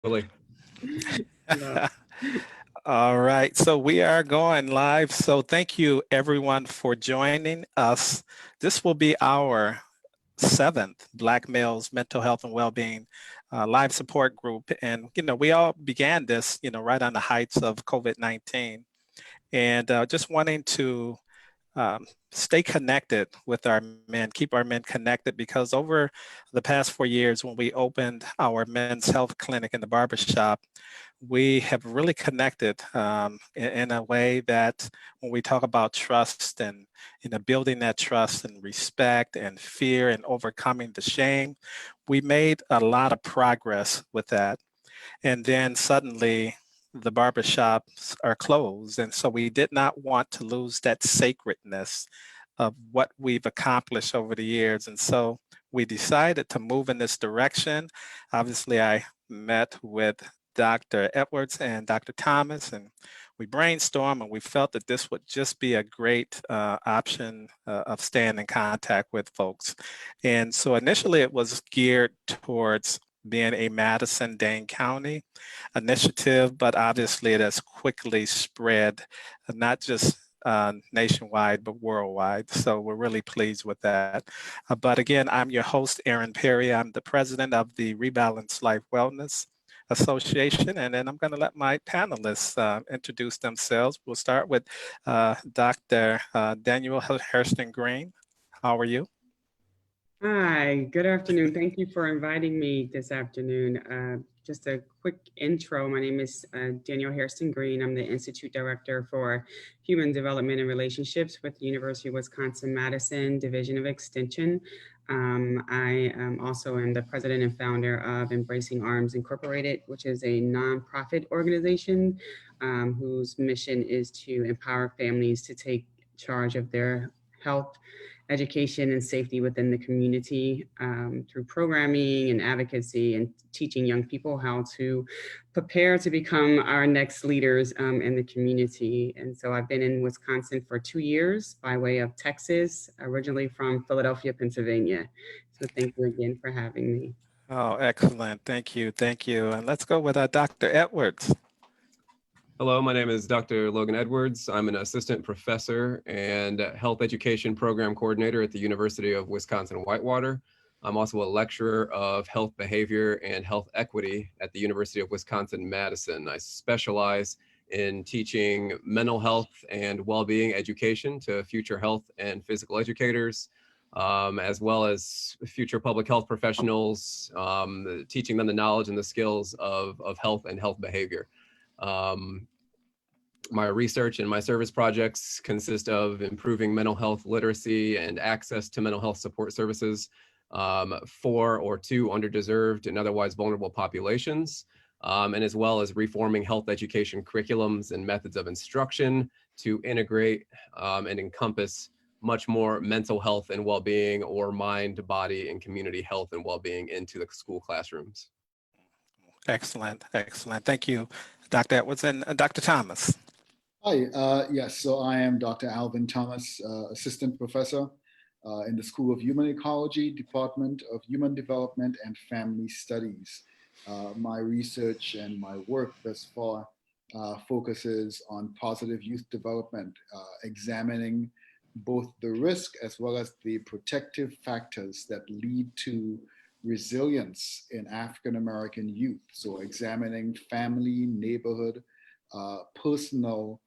Really? Hello. All right, so we are going live. So thank you everyone for joining us. This will be our seventh Black Males Mental Health and Wellbeing live support group. And, we all began this, right on the heights of COVID-19 and just wanting to stay connected with our men, keep our men connected because over the past 4 years when we opened our men's health clinic in the barbershop, we have really connected in a way that when we talk about trust and building that trust and respect and fear and overcoming the shame, we made a lot of progress with that. And then suddenly the barbershops are closed. And so we did not want to lose that sacredness of what we've accomplished over the years. And so we decided to move in this direction. Obviously, I met with Dr. Edwards and Dr. Thomas, and we brainstormed and we felt that this would just be a great option of staying in contact with folks. And so initially it was geared towards being a Madison-Dane County initiative, but obviously it has quickly spread, not just nationwide, but worldwide. So we're really pleased with that. But again, I'm your host, Aaron Perry. I'm the president of the Rebalance Life Wellness Association, and then I'm going to let my panelists introduce themselves. We'll start with Dr. Daniel Hairston Green. How are you? Hi, good afternoon. Thank you for inviting me this afternoon. Just a quick intro. My name is Daniel Hairston Green. I'm the Institute Director for Human Development and Relationships with the University of Wisconsin-Madison Division of Extension. I also am the president and founder of Embracing Arms Incorporated, which is a nonprofit organization whose mission is to empower families to take charge of their health, education, and safety within the community through programming and advocacy and teaching young people how to prepare to become our next leaders in the community. And so I've been in Wisconsin for 2 years by way of Texas, originally from Philadelphia, Pennsylvania. So thank you again for having me. Oh, excellent. Thank you. Thank you. And let's go with Dr. Edwards. Hello, my name is Dr. Logan Edwards. I'm an assistant professor and health education program coordinator at the University of Wisconsin-Whitewater. I'm also a lecturer of health behavior and health equity at the University of Wisconsin-Madison. I specialize in teaching mental health and well-being education to future health and physical educators, as well as future public health professionals, teaching them the knowledge and the skills of health and health behavior. My research and my service projects consist of improving mental health literacy and access to mental health support services for or to underdeserved and otherwise vulnerable populations, and as well as reforming health education curriculums and methods of instruction to integrate and encompass much more mental health and well-being, or mind, body, and community health and well-being into the school classrooms. Excellent. Excellent. Thank you, Dr. Edwards. And Dr. Thomas. Hi, yes, so I am Dr. Alvin Thomas, Assistant Professor in the School of Human Ecology, Department of Human Development and Family Studies. My research and my work thus far focuses on positive youth development, examining both the risk as well as the protective factors that lead to resilience in African American youth. So examining family, neighborhood, personal,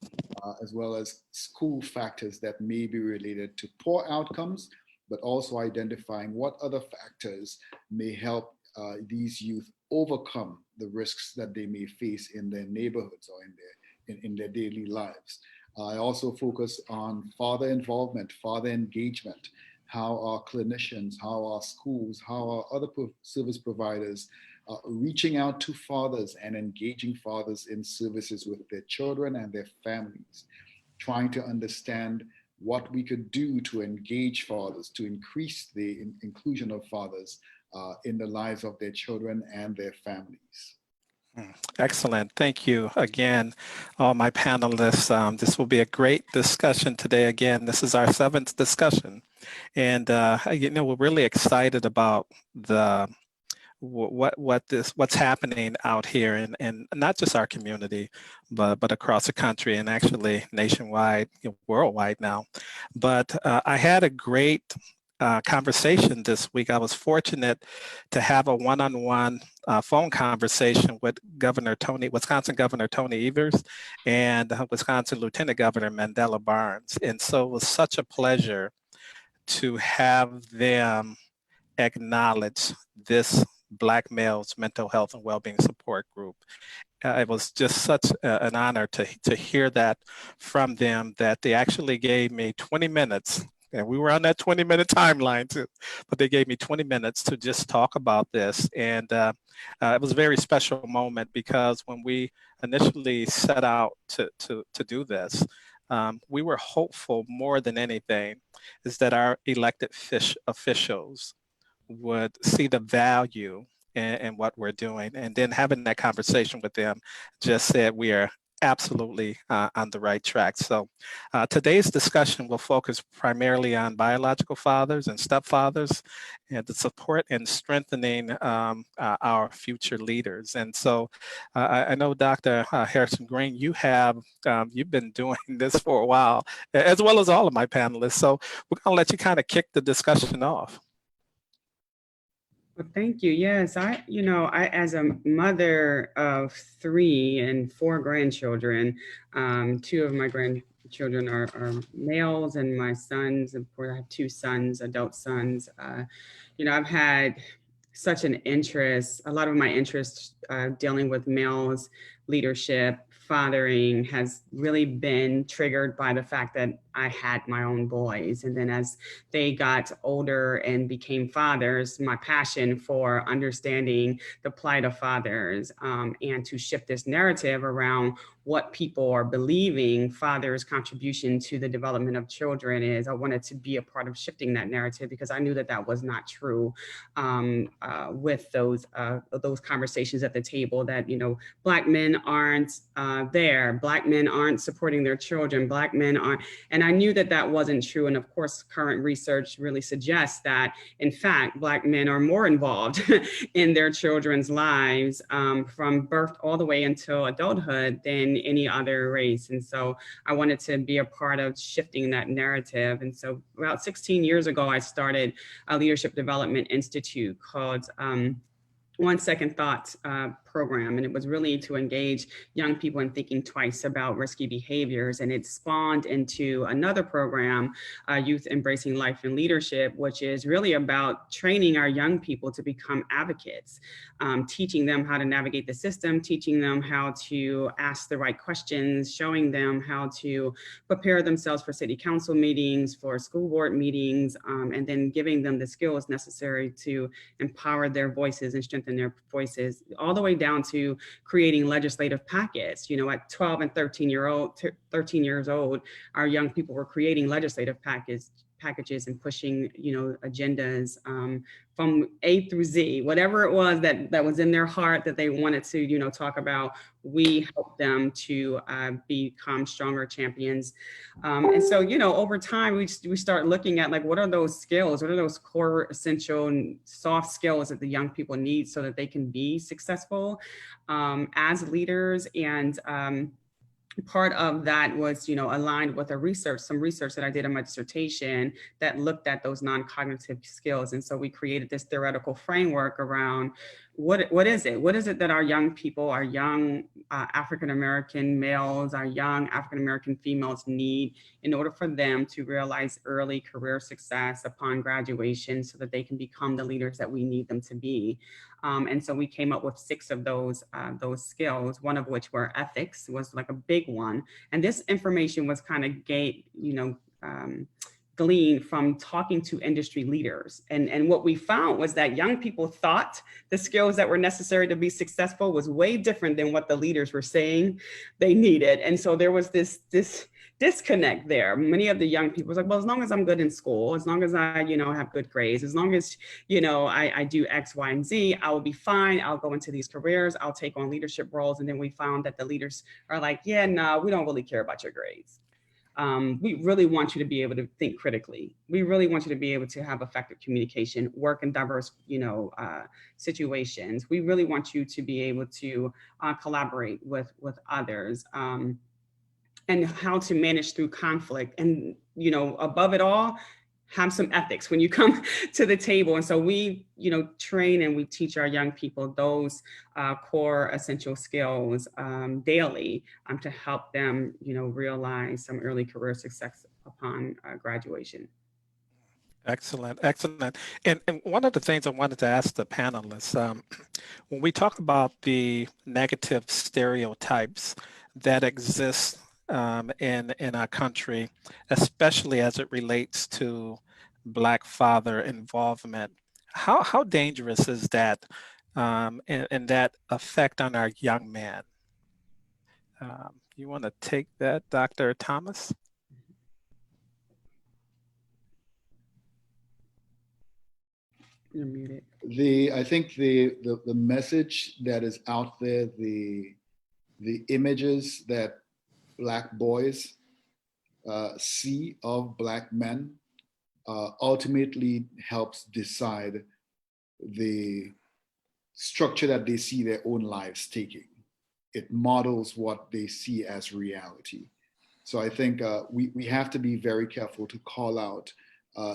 as well as school factors that may be related to poor outcomes, but also identifying what other factors may help these youth overcome the risks that they may face in their neighborhoods or in their daily lives. I also focus on father involvement, father engagement, how our clinicians, how our schools, how our other service providers reaching out to fathers and engaging fathers in services with their children and their families, trying to understand what we could do to engage fathers, to increase the inclusion of fathers in the lives of their children and their families. Excellent. Thank you again, all my panelists. This will be a great discussion today. Again, this is our seventh discussion. And, we're really excited about what's happening out here, and not just our community, but across the country, and actually nationwide, worldwide now. But I had a great conversation this week. I was fortunate to have a one-on-one phone conversation with Wisconsin Governor Tony Evers and Wisconsin Lieutenant Governor Mandela Barnes. And so it was such a pleasure to have them acknowledge this Black males mental health and well-being support group. It was just such an honor to hear that from them, that they actually gave me 20 minutes, and we were on that 20-minute timeline too, but they gave me 20 minutes to just talk about this. And it was a very special moment, because when we initially set out to do this, we were hopeful more than anything is that our elected officials would see the value in what we're doing. And then having that conversation with them just said we are absolutely on the right track. So today's discussion will focus primarily on biological fathers and stepfathers, and the support and strengthening our future leaders. And so I know Dr. Harrison Green, you've been doing this for a while, as well as all of my panelists. So we're gonna let you kind of kick the discussion off. Well, thank you. Yes, I as a mother of 3 and 4 grandchildren, 2 of my grandchildren are males, and my sons, of course, I have 2 sons, adult sons. I've had such an interest, a lot of my interest dealing with males, leadership, fathering has really been triggered by the fact that I had my own boys. And then as they got older and became fathers, my passion for understanding the plight of fathers and to shift this narrative around what people are believing fathers' contribution to the development of children is. I wanted to be a part of shifting that narrative, because I knew that that was not true with those conversations at the table, that, Black men aren't there, Black men aren't supporting their children, Black men aren't, and I knew that that wasn't true. And of course, current research really suggests that, in fact, Black men are more involved in their children's lives from birth all the way until adulthood than any other race. And so I wanted to be a part of shifting that narrative. And so about 16 years ago, I started a leadership development institute called One Second Thoughts program. And it was really to engage young people in thinking twice about risky behaviors. And it spawned into another program, Youth Embracing Life and Leadership, which is really about training our young people to become advocates, teaching them how to navigate the system, teaching them how to ask the right questions, showing them how to prepare themselves for city council meetings, for school board meetings, and then giving them the skills necessary to empower their voices and strengthen their voices, all the way down to creating legislative packets. At 12 and 13 years old, our young people were creating legislative packages and pushing, agendas from A through Z, whatever it was that was in their heart that they wanted to, talk about. We help them to become stronger champions. And so, over time, we start looking at, like, what are those skills? What are those core essential and soft skills that the young people need so that they can be successful as leaders? And part of that was, aligned with some research that I did in my dissertation that looked at those non-cognitive skills. And so we created this theoretical framework around what is it that our young people, our young African-American males, our young African-American females need in order for them to realize early career success upon graduation so that they can become the leaders that we need them to be. And so we came up with 6 of those skills, one of which were ethics, was like a big one. And this information was kind of gleaned from talking to industry leaders. And what we found was that young people thought the skills that were necessary to be successful was way different than what the leaders were saying they needed. And so there was this disconnect there. Many of the young people was like, well, as long as I'm good in school, as long as I, have good grades, as long as, I do X, Y, and Z, I will be fine. I'll go into these careers. I'll take on leadership roles. And then we found that the leaders are like, yeah, no, we don't really care about your grades. we really want you to be able to think critically. We really want you to be able to have effective communication, work in diverse, situations. We really want you to be able to collaborate with others. And how to manage through conflict, and above it all, have some ethics when you come to the table. And so we train and we teach our young people those core essential skills daily, to help them realize some early career success upon graduation. Excellent, excellent. And one of the things I wanted to ask the panelists, when we talk about the negative stereotypes that exist in our country, especially as it relates to Black father involvement, how dangerous is that, and that effect on our young man? You want to take that, Dr. Thomas? You're muted. I think the message that is out there, the images that Black boys see of Black men ultimately helps decide the structure that they see their own lives taking. It models what they see as reality. So I think we have to be very careful to call out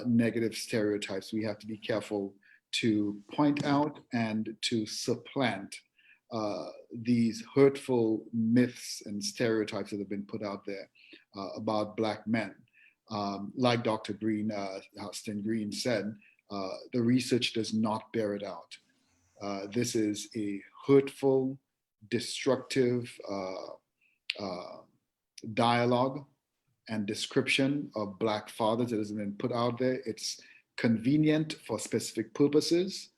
negative stereotypes. We have to be careful to point out and to supplant these hurtful myths and stereotypes that have been put out there about Black men. Like Dr. Green, Houston Green said, the research does not bear it out. This is a hurtful, destructive dialogue and description of Black fathers that has been put out there. It's convenient for specific purposes,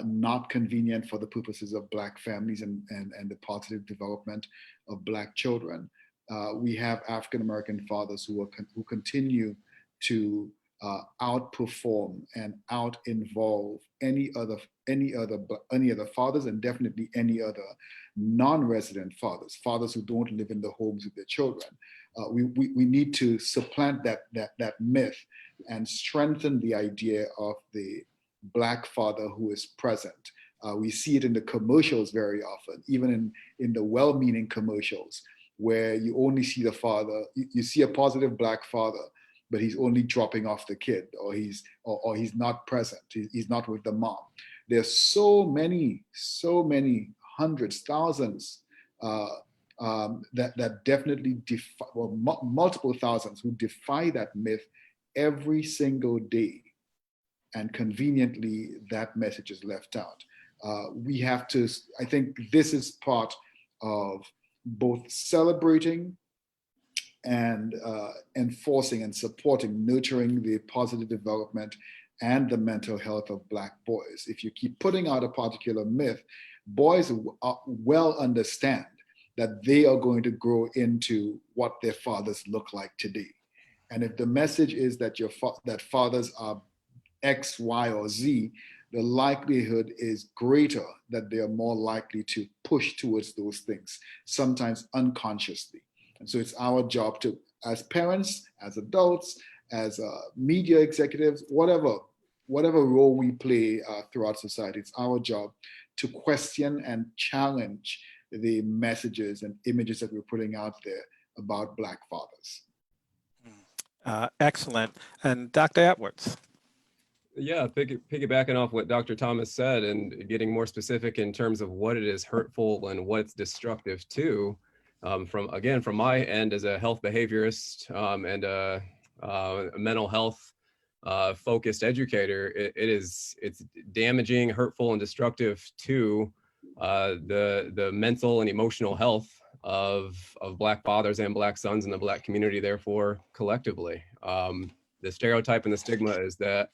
not convenient for the purposes of Black families and the positive development of Black children. We have African-American fathers who continue to outperform and out-involve any other fathers, and definitely any other non-resident fathers who don't live in the homes with their children. We need to supplant that myth and strengthen the idea of the Black father who is present. We see it in the commercials very often, even in the well-meaning commercials, where you only see the father, you see a positive Black father, but he's only dropping off the kid, or he's not present. He's not with the mom. There's so many hundreds, thousands that definitely defy, well, multiple thousands who defy that myth every single day, and conveniently that message is left out. We have to. I think this is part of both celebrating and enforcing and supporting, nurturing the positive development and the mental health of Black boys. If you keep putting out a particular myth, boys well understand that they are going to grow into what their fathers look like today. And if the message is that that fathers are X, Y, or Z, the likelihood is greater that they are more likely to push towards those things, sometimes unconsciously. And so it's our job to, as parents, as adults, as media executives, whatever role we play throughout society, it's our job to question and challenge the messages and images that we're putting out there about Black fathers. Excellent. And Dr. Edwards. Yeah, piggybacking off what Dr. Thomas said and getting more specific in terms of what it is hurtful and what it's destructive to, from my end as a health behaviorist and a mental health focused educator, it's damaging, hurtful, and destructive to the mental and emotional health of Black fathers and Black sons in the Black community, therefore collectively. The stereotype and the stigma is that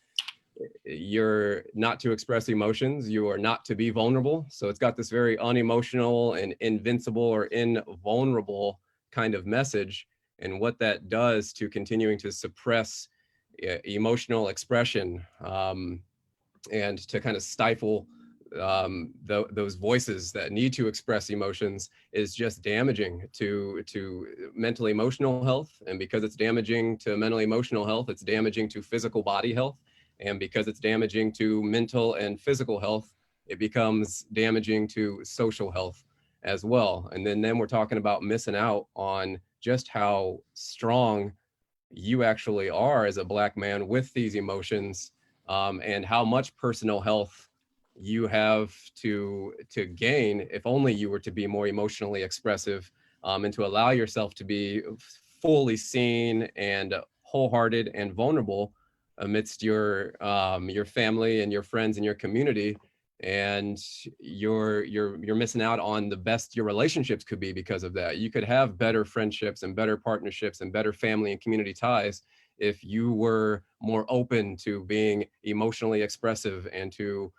you're not to express emotions, you are not to be vulnerable. So it's got this very unemotional and invincible or invulnerable kind of message. And what that does to continuing to suppress emotional expression and to kind of stifle those voices that need to express emotions is just damaging to mental emotional health. And because it's damaging to mental emotional health, it's damaging to physical body health. And because it's damaging to mental and physical health, it becomes damaging to social health as well. And then we're talking about missing out on just how strong you actually are as a Black man with these emotions, and how much personal health you have to gain if only you were to be more emotionally expressive, and to allow yourself to be fully seen and wholehearted and vulnerable amidst your family and your friends and your community. And you're missing out on the best your relationships could be because of that. You could have better friendships and better partnerships and better family and community ties if you were more open to being emotionally expressive and to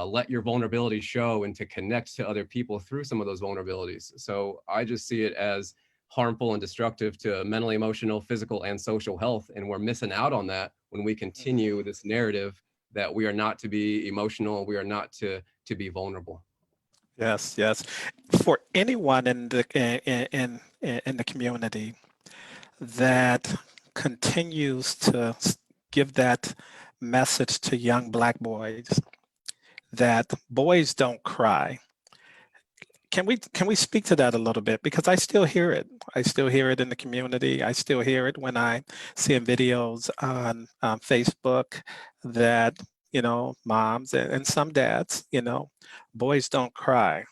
let your vulnerability show and to connect to other people through some of those vulnerabilities. So I just see it as harmful and destructive to mental, emotional, physical, and social health. And we're missing out on that when we continue this narrative that we are not to be emotional, we are not to be vulnerable. Yes, yes. For anyone in the community that continues to give that message to young Black boys that boys don't cry. Can we speak to that a little bit? Because I still hear it. I still hear it in the community. I still hear it when I see videos on Facebook that, moms and some dads, boys don't cry.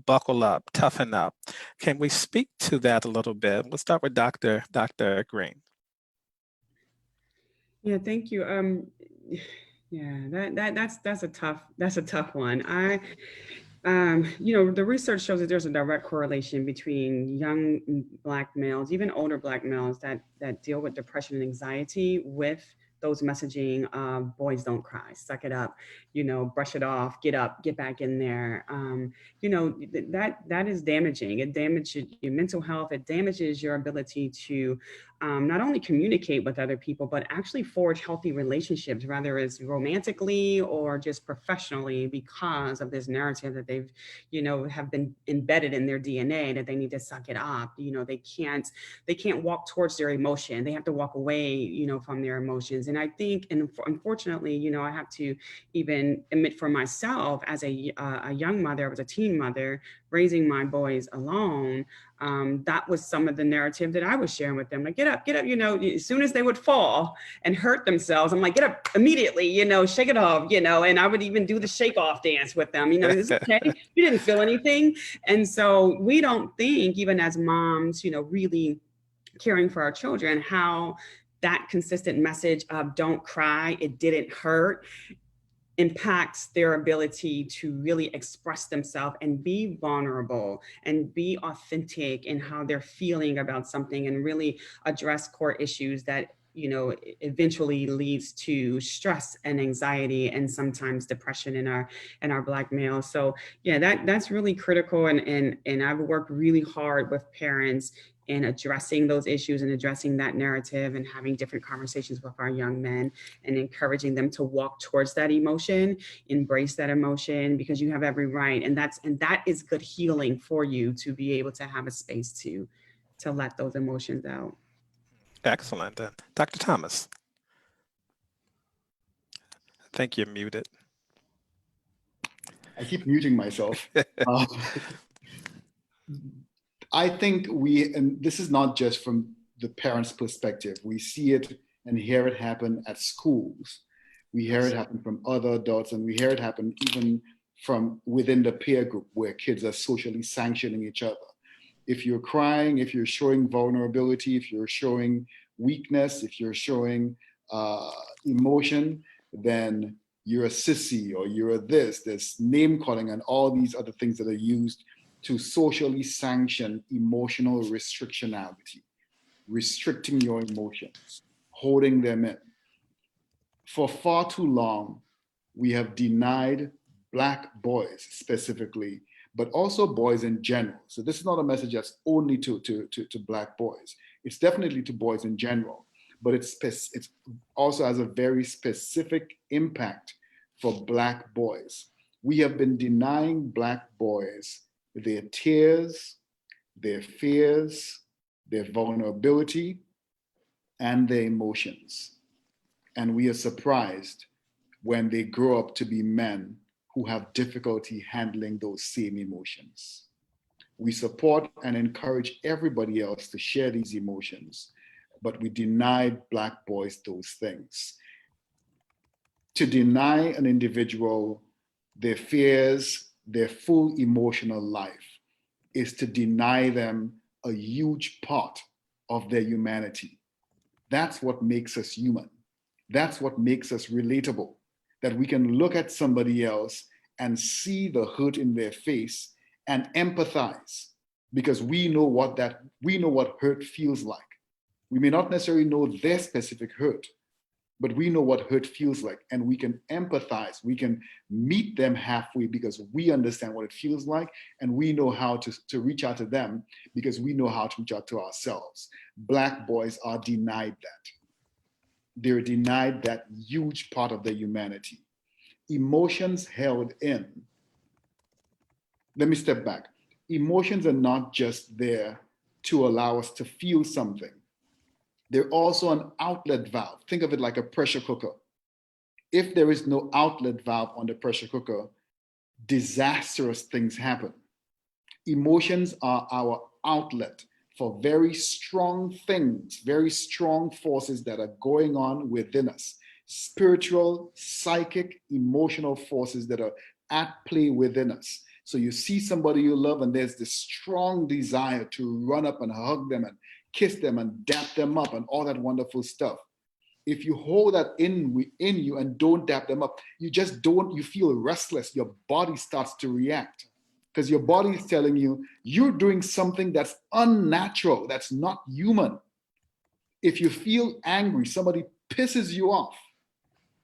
Buckle up, toughen up. Can we speak to that a little bit? We'll start with Dr. Green. Yeah, thank you. Yeah, that's a tough one. The research shows that there's a direct correlation between young Black males, even older Black males that deal with depression and anxiety with those messaging of boys don't cry, suck it up, brush it off, get up, get back in there. That is damaging. It damages your mental health. It damages your ability to not only communicate with other people, but actually forge healthy relationships, whether it's romantically or just professionally, because of this narrative that they've, have been embedded in their DNA that they need to suck it up. They can't walk towards their emotion. They have to walk away, from their emotions. And I think, and unfortunately, I have to even admit for myself as a young mother, as a teen mother, raising my boys alone, that was some of the narrative that I was sharing with them. Like, get up, as soon as they would fall and hurt themselves, I'm like, get up immediately, shake it off, and I would even do the shake off dance with them, it's okay. You didn't feel anything. And so we don't think, even as moms, really caring for our children, how that consistent message of don't cry, it didn't hurt, impacts their ability to really express themselves and be vulnerable and be authentic in how they're feeling about something, and really address core issues that eventually leads to stress and anxiety and sometimes depression in our Black males. So yeah, that's really critical, and I've worked really hard with parents in addressing those issues and addressing that narrative and having different conversations with our young men and encouraging them to walk towards that emotion, embrace that emotion, because you have every right. And that is good healing for you to be able to have a space to let those emotions out. Excellent. Dr. Thomas. I think you're muted. I keep muting myself. I think and this is not just from the parents' perspective, we see it and hear it happen at schools. We hear it happen from other adults, and we hear it happen even from within the peer group where kids are socially sanctioning each other. If you're crying, if you're showing vulnerability, if you're showing weakness, if you're showing emotion, then you're a sissy or you're a this. There's name calling and all these other things that are used to socially sanction emotional restrictionality, restricting your emotions, holding them in. For far too long, we have denied Black boys specifically, but also boys in general. So this is not a message that's only to Black boys. It's definitely to boys in general, but it also has a very specific impact for Black boys. We have been denying Black boys their tears, their fears, their vulnerability, and their emotions. And we are surprised when they grow up to be men who have difficulty handling those same emotions. We support and encourage everybody else to share these emotions, but we deny Black boys those things. To deny an individual their fears, their full emotional life, is to deny them a huge part of their humanity. That's what makes us human. That's what makes us relatable, that we can look at somebody else and see the hurt in their face and empathize, because we know what hurt feels like. We may not necessarily know their specific hurt, but we know what hurt feels like, and we can empathize. We can meet them halfway because we understand what it feels like, and we know how to reach out to them because we know how to reach out to ourselves. Black boys are denied that. They're denied that huge part of their humanity. Emotions held in. Let me step back. Emotions are not just there to allow us to feel something. They're also an outlet valve. Think of it like a pressure cooker. If there is no outlet valve on the pressure cooker, disastrous things happen. Emotions are our outlet for very strong things, very strong forces that are going on within us. Spiritual, psychic, emotional forces that are at play within us. So you see somebody you love and there's this strong desire to run up and hug them and kiss them and dap them up and all that wonderful stuff. If you hold that in you and don't dap them up, you feel restless. Your body starts to react because your body is telling you you're doing something that's unnatural, that's not human. If you feel angry, somebody pisses you off,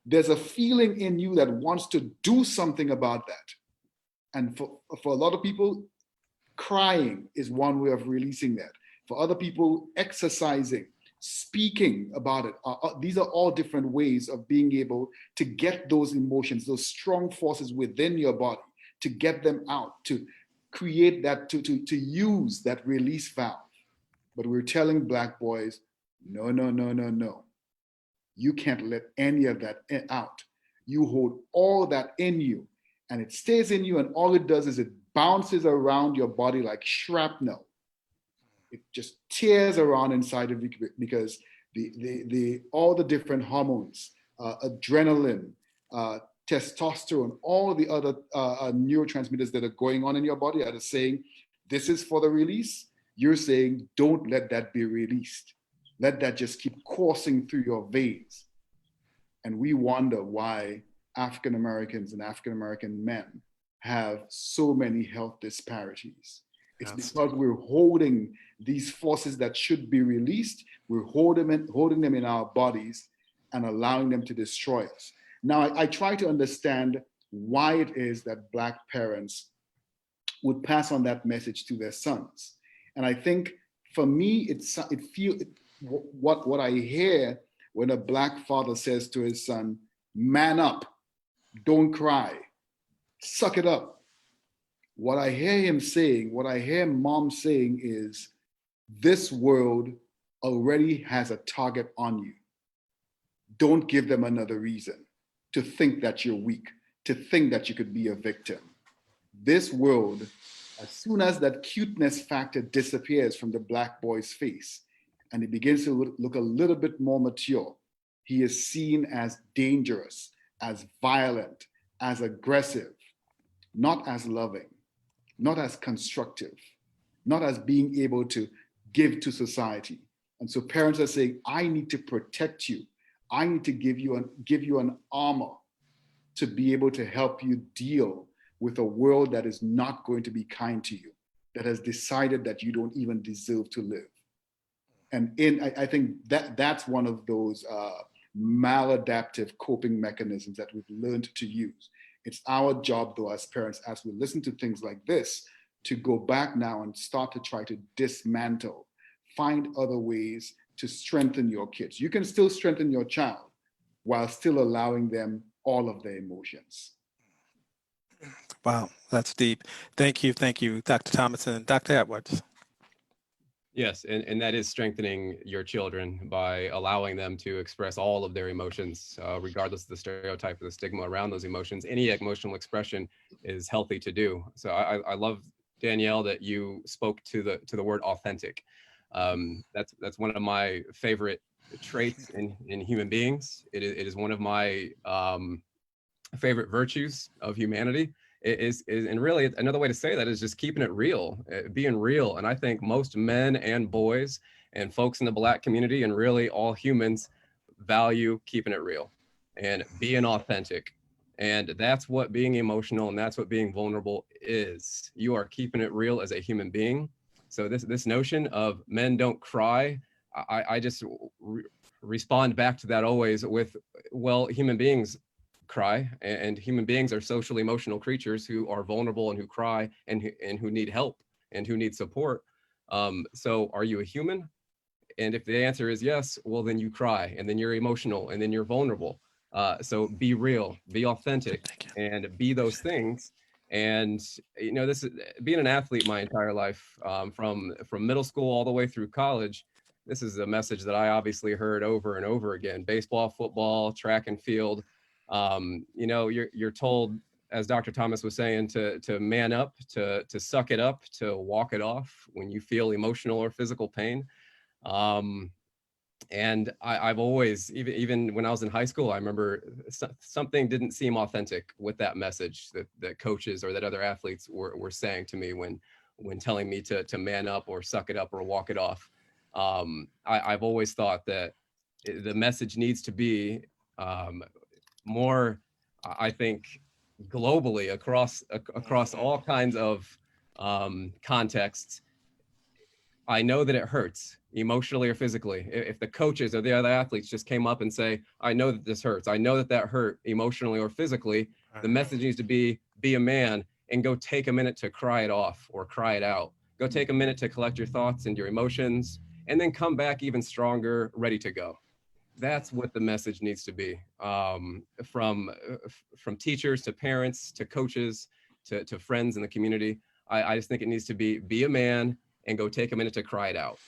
there's a feeling in you that wants to do something about that. And for a lot of people, crying is one way of releasing that. For other people, exercising, speaking about it. These are all different ways of being able to get those emotions, those strong forces within your body, to get them out, to create that, to use that release valve. But we're telling Black boys, no, no, no, no, no. You can't let any of that out. You hold all that in you, and it stays in you, and all it does is it bounces around your body like shrapnel. It just tears around inside of you because all the different hormones, adrenaline, testosterone, all the other neurotransmitters that are going on in your body are saying, this is for the release. You're saying, don't let that be released. Let that just keep coursing through your veins. And we wonder why African Americans and African American men have so many health disparities. It's because we're holding these forces that should be released, we're holding them in our bodies and allowing them to destroy us. Now, I try to understand why it is that Black parents would pass on that message to their sons. And I think for me, what I hear when a Black father says to his son, man up, don't cry, suck it up. What I hear him saying, what I hear mom saying is, this world already has a target on you. Don't give them another reason to think that you're weak, to think that you could be a victim. This world, as soon as that cuteness factor disappears from the Black boy's face and he begins to look a little bit more mature, he is seen as dangerous, as violent, as aggressive, not as loving, not as constructive, not as being able to give to society. And so parents are saying, I need to protect you. I need to give you an armor to be able to help you deal with a world that is not going to be kind to you, that has decided that you don't even deserve to live. And I think that's one of those maladaptive coping mechanisms that we've learned to use. It's our job, though, as parents, as we listen to things like this, to go back now and start to try to dismantle, find other ways to strengthen your kids. You can still strengthen your child while still allowing them all of their emotions. Wow, that's deep. Thank you, Dr. Thomas and Dr. Edwards. Yes, and that is strengthening your children by allowing them to express all of their emotions, regardless of the stereotype or the stigma around those emotions. Any emotional expression is healthy to do. So I love, Danielle, that you spoke to the word authentic. That's one of my favorite traits in human beings. It is one of my favorite virtues of humanity. And really another way to say that is just keeping it real, being real. And I think most men and boys and folks in the Black community and really all humans value keeping it real and being authentic. And that's what being emotional and that's what being vulnerable is. You are keeping it real as a human being. So this notion of men don't cry, I just respond back to that always with, well, human beings cry, and human beings are social emotional creatures who are vulnerable and who cry and who need help and who need support. So are you a human? And if the answer is yes, well, then you cry and then you're emotional and then you're vulnerable. So be real, be authentic, and be those things. And this is being an athlete my entire life, from middle school all the way through college. This is a message that I obviously heard over and over again: baseball, football, track and field. You're told, as Dr. Thomas was saying, to man up, to suck it up, to walk it off when you feel emotional or physical pain. And I've always, even when I was in high school, I remember something didn't seem authentic with that message that coaches or that other athletes were saying to me when telling me to man up or suck it up or walk it off. I've always thought that the message needs to be more, I think, globally across all kinds of contexts. I know that it hurts emotionally or physically. If the coaches or the other athletes just came up and say, I know that this hurts, I know that hurt emotionally or physically, the message needs to be a man and go take a minute to cry it off or cry it out. Go take a minute to collect your thoughts and your emotions, and then come back even stronger, ready to go. That's what the message needs to be, from teachers to parents to coaches to friends in the community. I just think it needs to be a man and go take a minute to cry it out.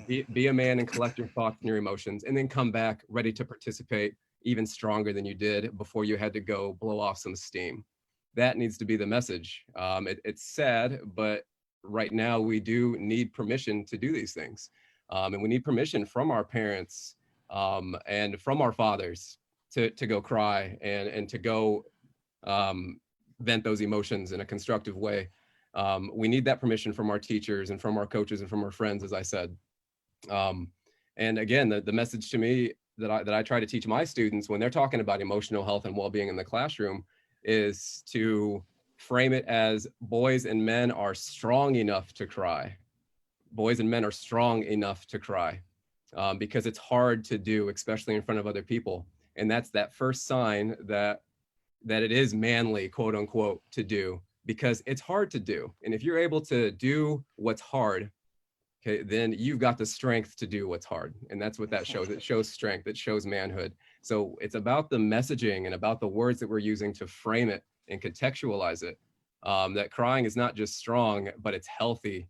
Be a man and collect your thoughts and your emotions, and then come back ready to participate even stronger than you did before you had to go blow off some steam. That needs to be the message. It's sad, but right now we do need permission to do these things. And we need permission from our parents, and from our fathers to go cry and to go vent those emotions in a constructive way. We need that permission from our teachers and from our coaches and from our friends, as I said. And again, the message to me that I try to teach my students when they're talking about emotional health and well-being in the classroom is to frame it as boys and men are strong enough to cry. Boys and men are strong enough to cry, because it's hard to do, especially in front of other people. And that's that first sign that it is manly, quote unquote, to do, because it's hard to do. And if you're able to do what's hard, okay, then you've got the strength to do what's hard. And that's what that shows. It shows strength, it shows manhood. So it's about the messaging and about the words that we're using to frame it and contextualize it. That crying is not just strong, but it's healthy.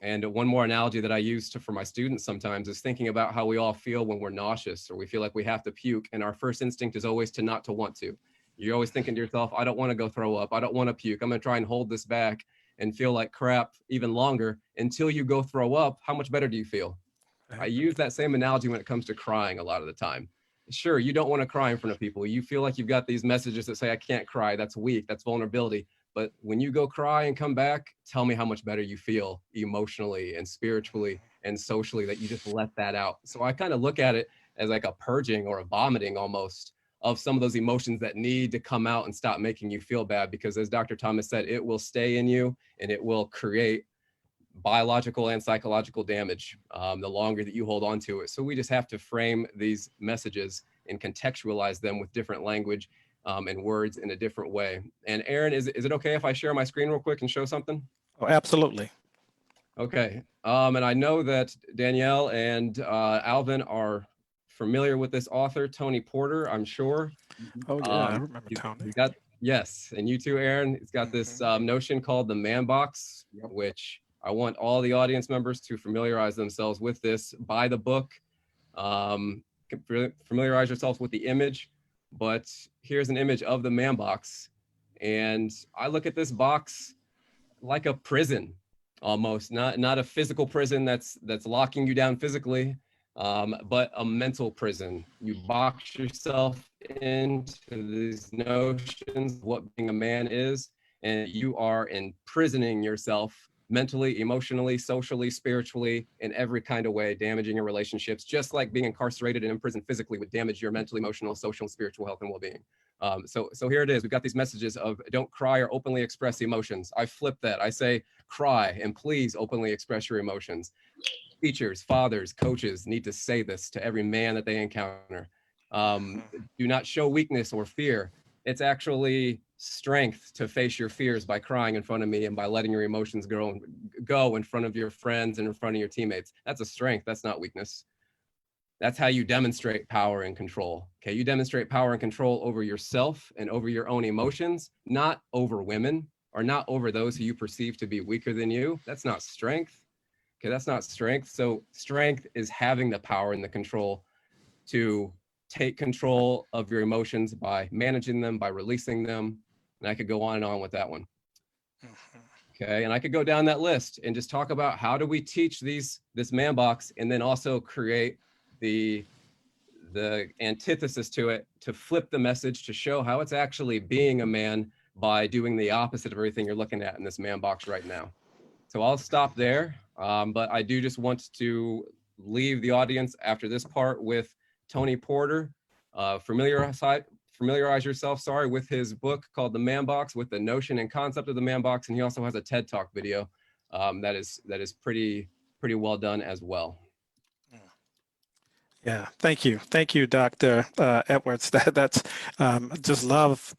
And one more analogy that I use for my students sometimes is thinking about how we all feel when we're nauseous or we feel like we have to puke. And our first instinct is always to not to want to. You're always thinking to yourself, I don't want to go throw up. I don't want to puke. I'm going to try and hold this back and feel like crap even longer until you go throw up. How much better do you feel? I use that same analogy when it comes to crying a lot of the time. Sure, you don't want to cry in front of people. You feel like you've got these messages that say, I can't cry. That's weak. That's vulnerability. But when you go cry and come back, tell me how much better you feel emotionally and spiritually and socially that you just let that out. So I kind of look at it as like a purging or a vomiting almost of some of those emotions that need to come out and stop making you feel bad. Because as Dr. Thomas said, it will stay in you and it will create biological and psychological damage the longer that you hold on to it. So we just have to frame these messages and contextualize them with different language and words in a different way. And Aaron, is it okay if I share my screen real quick and show something? Oh, absolutely. Okay. And I know that Danielle and Alvin are familiar with this author, Tony Porter, I'm sure. Oh yeah, I remember Tony. Yes, and you too, Aaron. It's got this notion called the man box, which I want all the audience members to familiarize themselves with this. Buy the book, familiarize yourselves with the image, but here's an image of the man box. And I look at this box like a prison, almost, not a physical prison that's locking you down physically, but a mental prison. You box yourself into these notions of what being a man is, and you are imprisoning yourself mentally, emotionally, socially, spiritually, in every kind of way, damaging your relationships, just like being incarcerated and imprisoned physically would damage your mental, emotional, social, spiritual health and well-being. So here it is. We've got these messages of don't cry or openly express emotions. I flip that. I say cry and please openly express your emotions. Teachers, fathers, coaches need to say this to every man that they encounter. Do not show weakness or fear. It's actually strength to face your fears by crying in front of me and by letting your emotions go in front of your friends and in front of your teammates. That's a strength. That's not weakness. That's how you demonstrate power and control. Okay, you demonstrate power and control over yourself and over your own emotions, not over women or not over those who you perceive to be weaker than you. That's not strength. Okay, that's not strength. So strength is having the power and the control to take control of your emotions by managing them, by releasing them. And I could go on and on with that one. Okay, and I could go down that list and just talk about how do we teach this man box, and then also create the antithesis to it, to flip the message, to show how it's actually being a man by doing the opposite of everything you're looking at in this man box right now. So I'll stop there, but I do just want to leave the audience after this part with Tony Porter. Familiarize yourself, with his book called The Man Box, with the notion and concept of the man box, and he also has a TED Talk video that is pretty well done as well. Yeah, thank you, Dr. Edwards. That's just love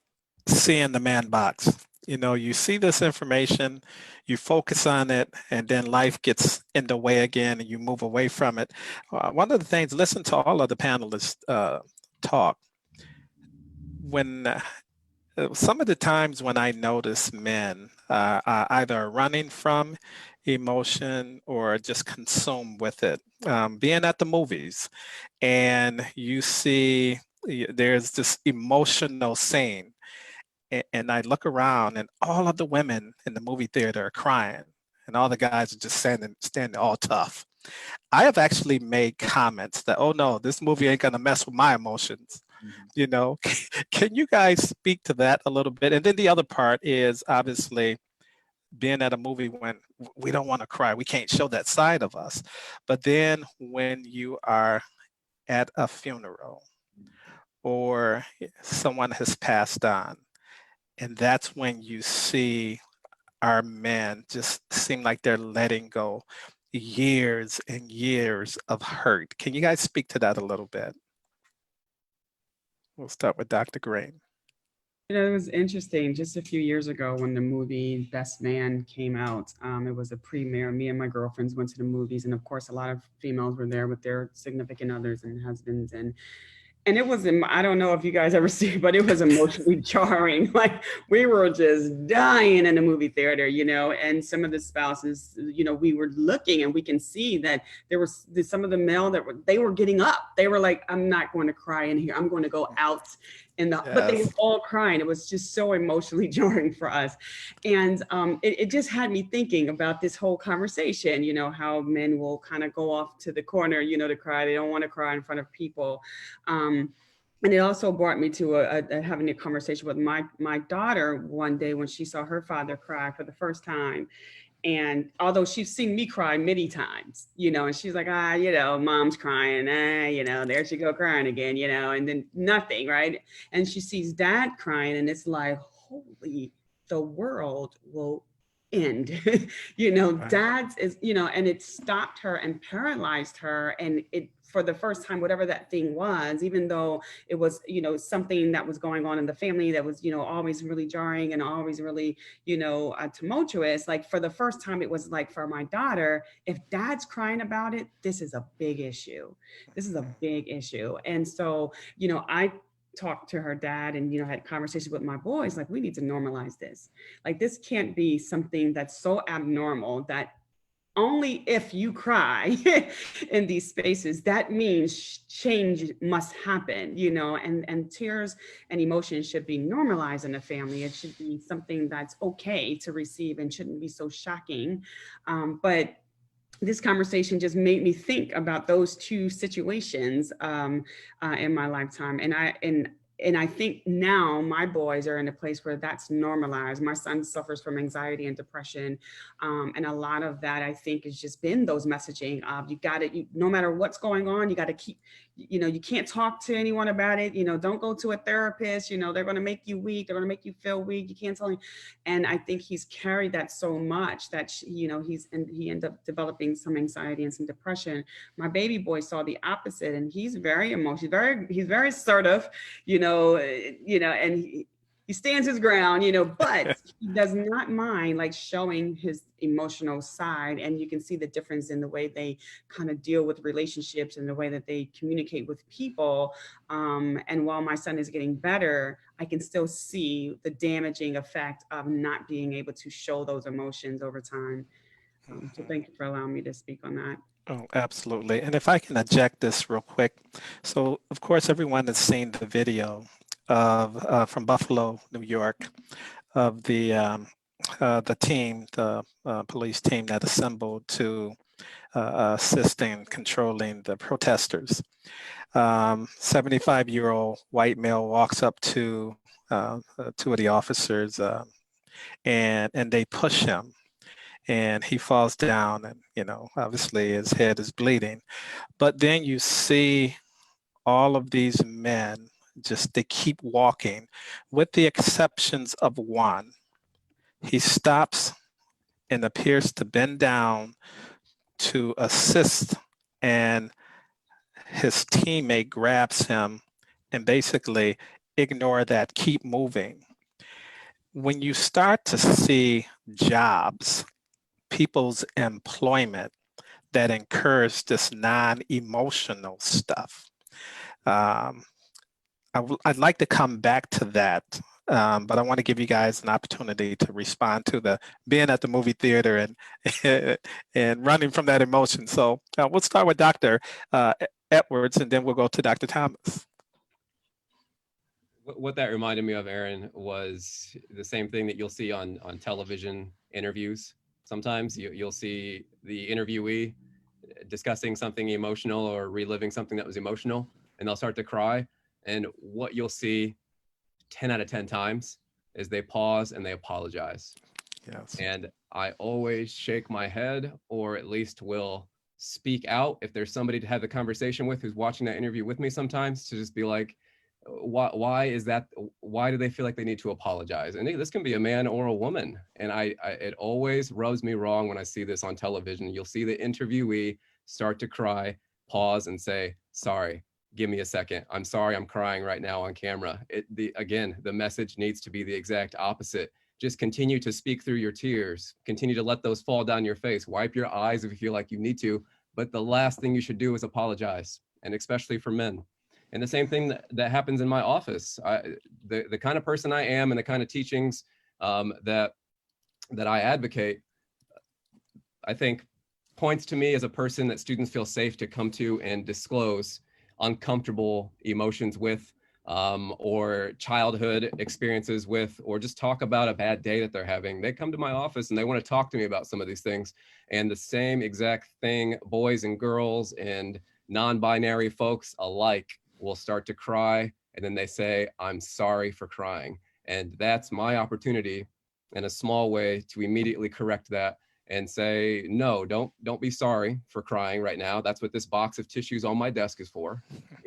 seeing the man box. You know, you see this information, you focus on it, and then life gets in the way again, and you move away from it. One of the things, listen to all of the panelists talk. When some of the times when I notice men are either running from emotion or just consumed with it, being at the movies, and you see there's this emotional scene, and I look around and all of the women in the movie theater are crying and all the guys are just standing all tough. I have actually made comments that, oh no, this movie ain't gonna mess with my emotions. You know, can you guys speak to that a little bit? And then the other part is obviously being at a movie when we don't want to cry, we can't show that side of us. But then when you are at a funeral or someone has passed on, and that's when you see our men just seem like they're letting go years and years of hurt. Can you guys speak to that a little bit? We'll start with Dr. Green. You know, it was interesting. Just a few years ago when the movie Best Man came out, it was a premiere. Me and my girlfriends went to the movies, and of course, a lot of females were there with their significant others and husbands, and it was, I don't know if you guys ever see, but it was emotionally jarring. Like we were just dying in the movie theater, you know, and some of the spouses, you know, we were looking and we can see that there was some of the male they were getting up. They were like, I'm not going to cry in here. I'm going to go out but they were all crying. It was just so emotionally jarring for us. And it just had me thinking about this whole conversation, you know, how men will kind of go off to the corner, you know, to cry. They don't want to cry in front of people. And it also brought me to having a conversation with my daughter one day when she saw her father cry for the first time. And although she's seen me cry many times, you know, and she's like, you know, mom's crying, you know, there she go crying again, you know, and then nothing, right? And she sees dad crying and it's like, holy, the world will end. You know, Right. dad's is, you know, and it stopped her and paralyzed her. And it, for the first time, whatever that thing was, even though it was, you know, something that was going on in the family that was, you know, always really jarring and always really, you know, tumultuous. Like for the first time, it was like for my daughter, if dad's crying about it, this is a big issue. This is a big issue. And so, you know, I talked to her dad and, had conversations with my boys, like, we need to normalize this. Like, this can't be something that's so abnormal that only if you cry in these spaces, that means change must happen, and tears and emotions should be normalized in a family. It should be something that's okay to receive and shouldn't be so shocking. But this conversation just made me think about those two situations in my lifetime. And I think now my boys are in a place where that's normalized. My son suffers from anxiety and depression. And a lot of that, I think, has just been those messaging of you got to, no matter what's going on, you got to keep, you can't talk to anyone about it. Don't go to a therapist. They're going to make you weak. They're going to make you feel weak. You can't tell them. And I think he's carried that so much that, he ended up developing some anxiety and some depression. My baby boy saw the opposite, and he's very emotional. He's very assertive, and he stands his ground, but he does not mind like showing his emotional side. And you can see the difference in the way they kind of deal with relationships and the way that they communicate with people. And while my son is getting better, I can still see the damaging effect of not being able to show those emotions over time. So thank you for allowing me to speak on that. Oh, absolutely. And if I can inject this real quick. So, of course, everyone has seen the video of from Buffalo, New York, of the team, the police team that assembled to assist in controlling the protesters. 75-year-old white male walks up to two of the officers and they push him. And he falls down, and obviously his head is bleeding. But then you see all of these men they keep walking, with the exceptions of one. He stops and appears to bend down to assist, and his teammate grabs him and basically ignore that, keep moving. When you start to see jobs, people's employment that encourage this non-emotional stuff. I'd like to come back to that, but I want to give you guys an opportunity to respond to the being at the movie theater and and running from that emotion. So we'll start with Dr. Edwards, and then we'll go to Dr. Thomas. What that reminded me of, Aaron, was the same thing that you'll see on television interviews. Sometimes you'll see the interviewee discussing something emotional or reliving something that was emotional, and they'll start to cry. And what you'll see 10 out of 10 times is they pause and they apologize. Yes. And I always shake my head, or at least will speak out if there's somebody to have the conversation with who's watching that interview with me sometimes, to just be like, why is that? Why do they feel like they need to apologize? And this can be a man or a woman. And it always rubs me wrong when I see this on television. You'll see the interviewee start to cry, pause and say, sorry, give me a second. I'm sorry, I'm crying right now on camera. Again, the message needs to be the exact opposite. Just continue to speak through your tears. Continue to let those fall down your face. Wipe your eyes if you feel like you need to. But the last thing you should do is apologize, and especially for men. And the same thing that happens in my office. The kind of person I am and the kind of teachings that I advocate, I think points to me as a person that students feel safe to come to and disclose uncomfortable emotions with, or childhood experiences with, or just talk about a bad day that they're having. They come to my office and they want to talk to me about some of these things. And the same exact thing, boys and girls and non-binary folks alike will start to cry, and then they say, I'm sorry for crying. And that's my opportunity in a small way to immediately correct that and say, no, don't be sorry for crying right now. That's what this box of tissues on my desk is for.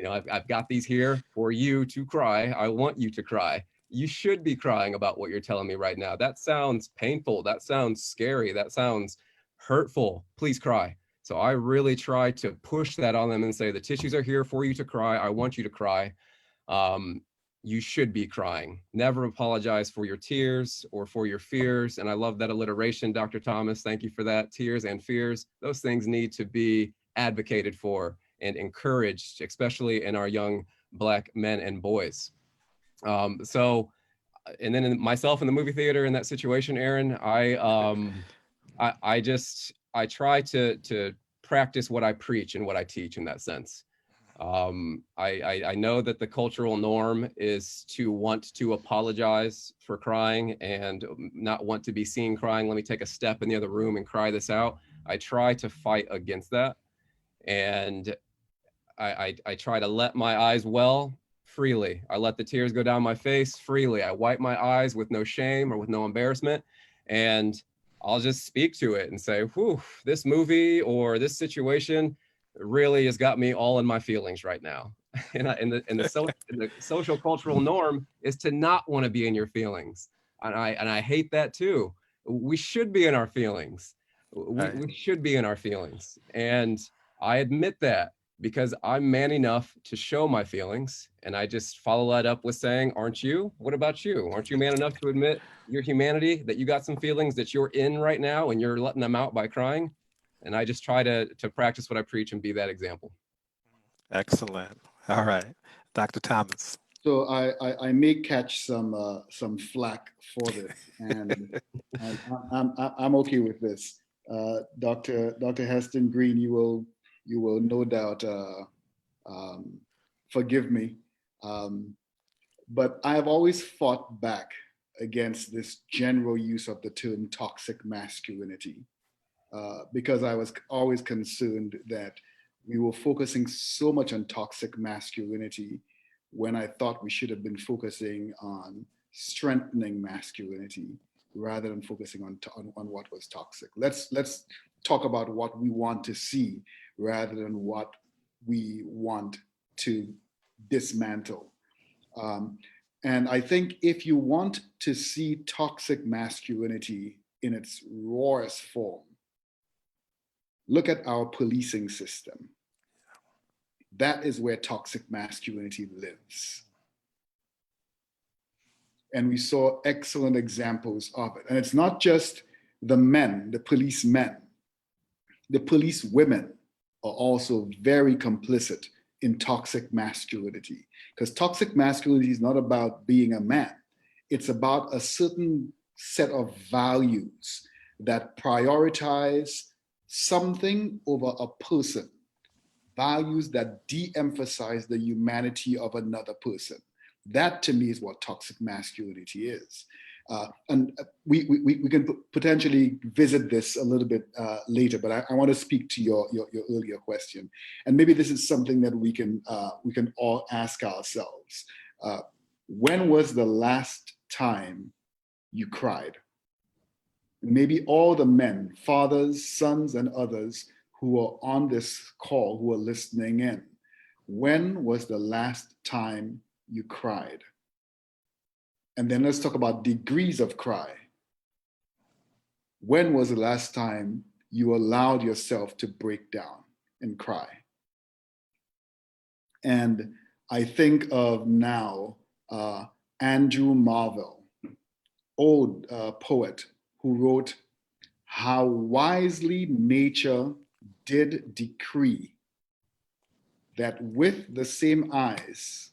I've got these here for you to cry. I want you to cry. You should be crying about what you're telling me right now. That sounds painful. That sounds scary. That sounds hurtful. Please cry. So I really try to push that on them and say, the tissues are here for you to cry. I want you to cry. You should be crying. Never apologize for your tears or for your fears. And I love that alliteration, Dr. Thomas. Thank you for that. Tears and fears. Those things need to be advocated for and encouraged, especially in our young Black men and boys. And then myself in the movie theater in that situation, Aaron, I try to practice what I preach and what I teach in that sense. I know that the cultural norm is to want to apologize for crying and not want to be seen crying. Let me take a step in the other room and cry this out. I try to fight against that. And I try to let my eyes well freely. I let the tears go down my face freely. I wipe my eyes with no shame or with no embarrassment. And I'll just speak to it and say, whew, this movie or this situation really has got me all in my feelings right now. And the social cultural norm is to not want to be in your feelings. And I hate that too. We should be in our feelings. We should be in our feelings. And I admit that because I'm man enough to show my feelings. And I just follow that up with saying, aren't you? What about you? Aren't you man enough to admit your humanity, that you got some feelings that you're in right now and you're letting them out by crying? And I just try to practice what I preach and be that example. Excellent. All right. Dr. Thomas. So I may catch some flack for this, and I'm okay with this. Dr. Heston Green, you will no doubt forgive me, but I have always fought back against this general use of the term toxic masculinity, because I was always concerned that we were focusing so much on toxic masculinity when I thought we should have been focusing on strengthening masculinity rather than focusing on what was toxic. Let's talk about what we want to see rather than what we want to dismantle. And I think if you want to see toxic masculinity in its rawest form, look at our policing system. That is where toxic masculinity lives. And we saw excellent examples of it. And it's not just the men, the policemen. The police women are also very complicit in toxic masculinity, because toxic masculinity is not about being a man. It's about a certain set of values that prioritize something over a person, values that de-emphasize the humanity of another person. That to me is what toxic masculinity is. And we can potentially visit this a little bit later, but I want to speak to your earlier question. And maybe this is something that we can all ask ourselves. When was the last time you cried? Maybe all the men, fathers, sons, and others who are on this call, who are listening in, when was the last time you cried? And then let's talk about degrees of cry. When was the last time you allowed yourself to break down and cry? And I think of now Andrew Marvell, old poet, who wrote, "How wisely nature did decree that with the same eyes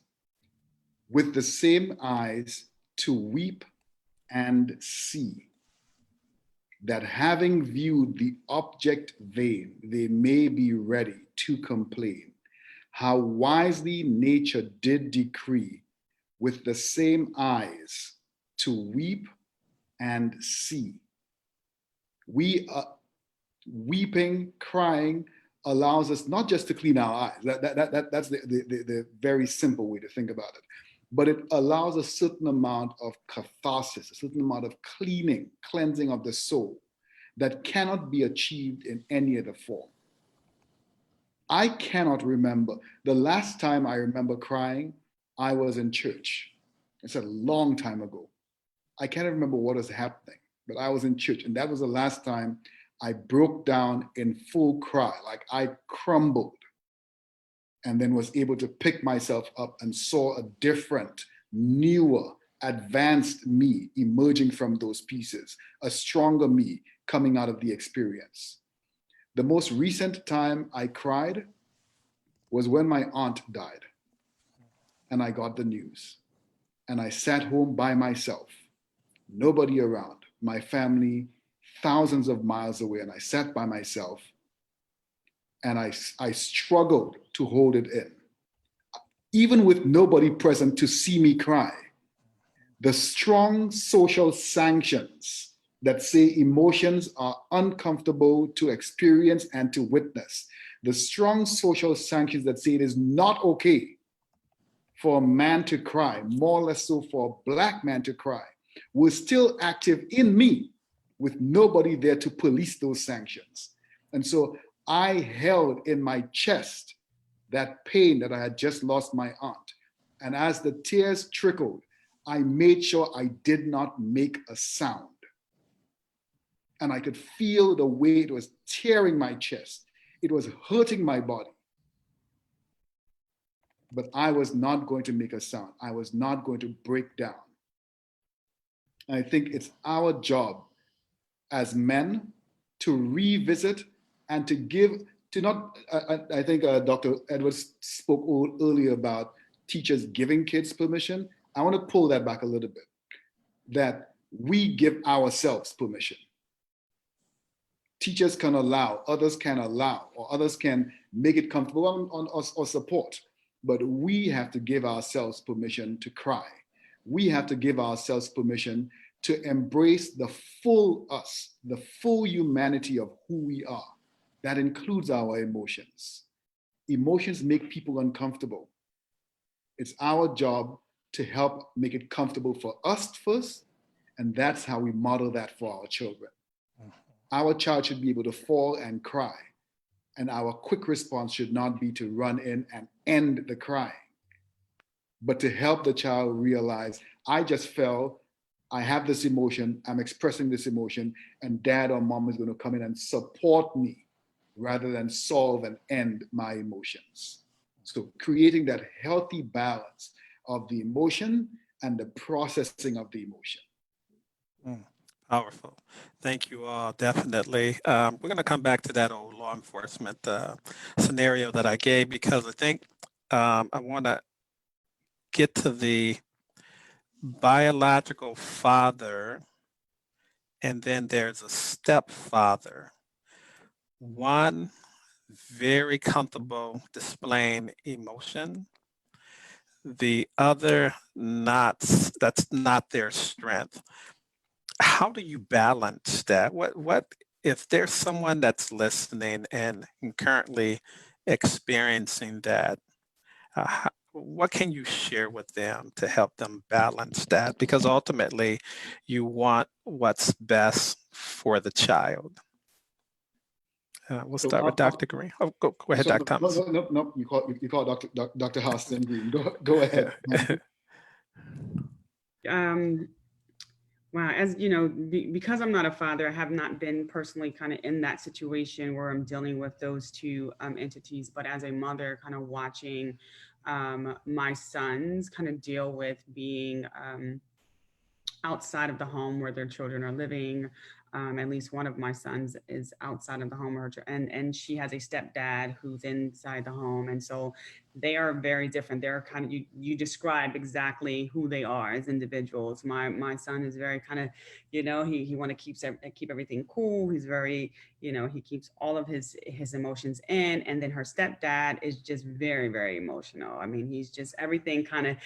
to weep and see, that having viewed the object vain, they may be ready to complain. How wisely nature did decree with the same eyes to weep and see." We weeping, crying allows us not just to clean our eyes. That's the very simple way to think about it. But it allows a certain amount of catharsis, a certain amount of cleansing of the soul that cannot be achieved in any other form. I cannot remember. The last time I remember crying, I was in church. It's a long time ago. I can't remember what was happening, but I was in church, and that was the last time I broke down in full cry, like I crumbled, and then was able to pick myself up and saw a different, newer, advanced me emerging from those pieces, a stronger me coming out of the experience. The most recent time I cried was when my aunt died. and I got the news. And I sat home by myself, nobody around, my family thousands of miles away, and I sat by myself, and I struggled to hold it in. Even with nobody present to see me cry, the strong social sanctions that say emotions are uncomfortable to experience and to witness, the strong social sanctions that say it is not okay for a man to cry, more or less so for a Black man to cry, was still active in me with nobody there to police those sanctions. And so I held in my chest that pain that I had just lost my aunt. And as the tears trickled, I made sure I did not make a sound. And I could feel the way it was tearing my chest. It was hurting my body. But I was not going to make a sound. I was not going to break down. And I think it's our job as men to revisit and to give, to not, I think Dr. Edwards spoke earlier about teachers giving kids permission. I want to pull that back a little bit, that we give ourselves permission. Teachers can allow, others can allow, or others can make it comfortable or support, but we have to give ourselves permission to cry. We have to give ourselves permission to embrace the full us, the full humanity of who we are. That includes our emotions. Emotions make people uncomfortable. It's our job to help make it comfortable for us first, and that's how we model that for our children. Our child should be able to fall and cry, and our quick response should not be to run in and end the crying, but to help the child realize, I just fell, I have this emotion, I'm expressing this emotion, and dad or mom is going to come in and support me rather than solve and end my emotions. So creating that healthy balance of the emotion and the processing of the emotion. Powerful. Thank you all, definitely. We're going to come back to that old law enforcement scenario that I gave, because I think I want to get to the biological father, and then there's a stepfather. One very comfortable displaying emotion, the other not, that's not their strength. How do you balance that? What if there's someone that's listening and currently experiencing that? What can you share with them to help them balance that? Because ultimately, you want what's best for the child. We'll start with Dr. Green. Oh, go ahead, Dr. Thomas. No. You call Dr. Harston Green. Go ahead. Wow, as you know, because I'm not a father, I have not been personally kind of in that situation where I'm dealing with those two entities. But as a mother, kind of watching my sons kind of deal with being outside of the home where their children are living. At least one of my sons is outside of the home, and she has a stepdad who's inside the home, and so they are very different. They're kind of, you described exactly who they are as individuals. My son is very kind of, he want to keep everything cool. He's very, he keeps all of his emotions in, and then her stepdad is just very, very emotional. I mean, he's just everything kind of,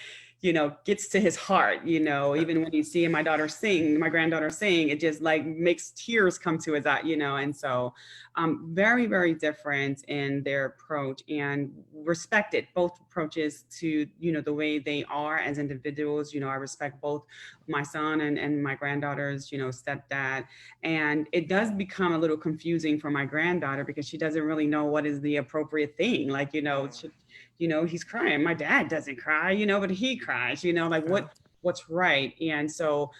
gets to his heart, even when you see my granddaughter sing, it just like makes tears come to his eye, and so very, very different in their approach, and respected both approaches to, the way they are as individuals. I respect both my son and my granddaughter's, stepdad. And it does become a little confusing for my granddaughter because she doesn't really know what is the appropriate thing. Like, he's crying. My dad doesn't cry, but he cries, like what's right. And so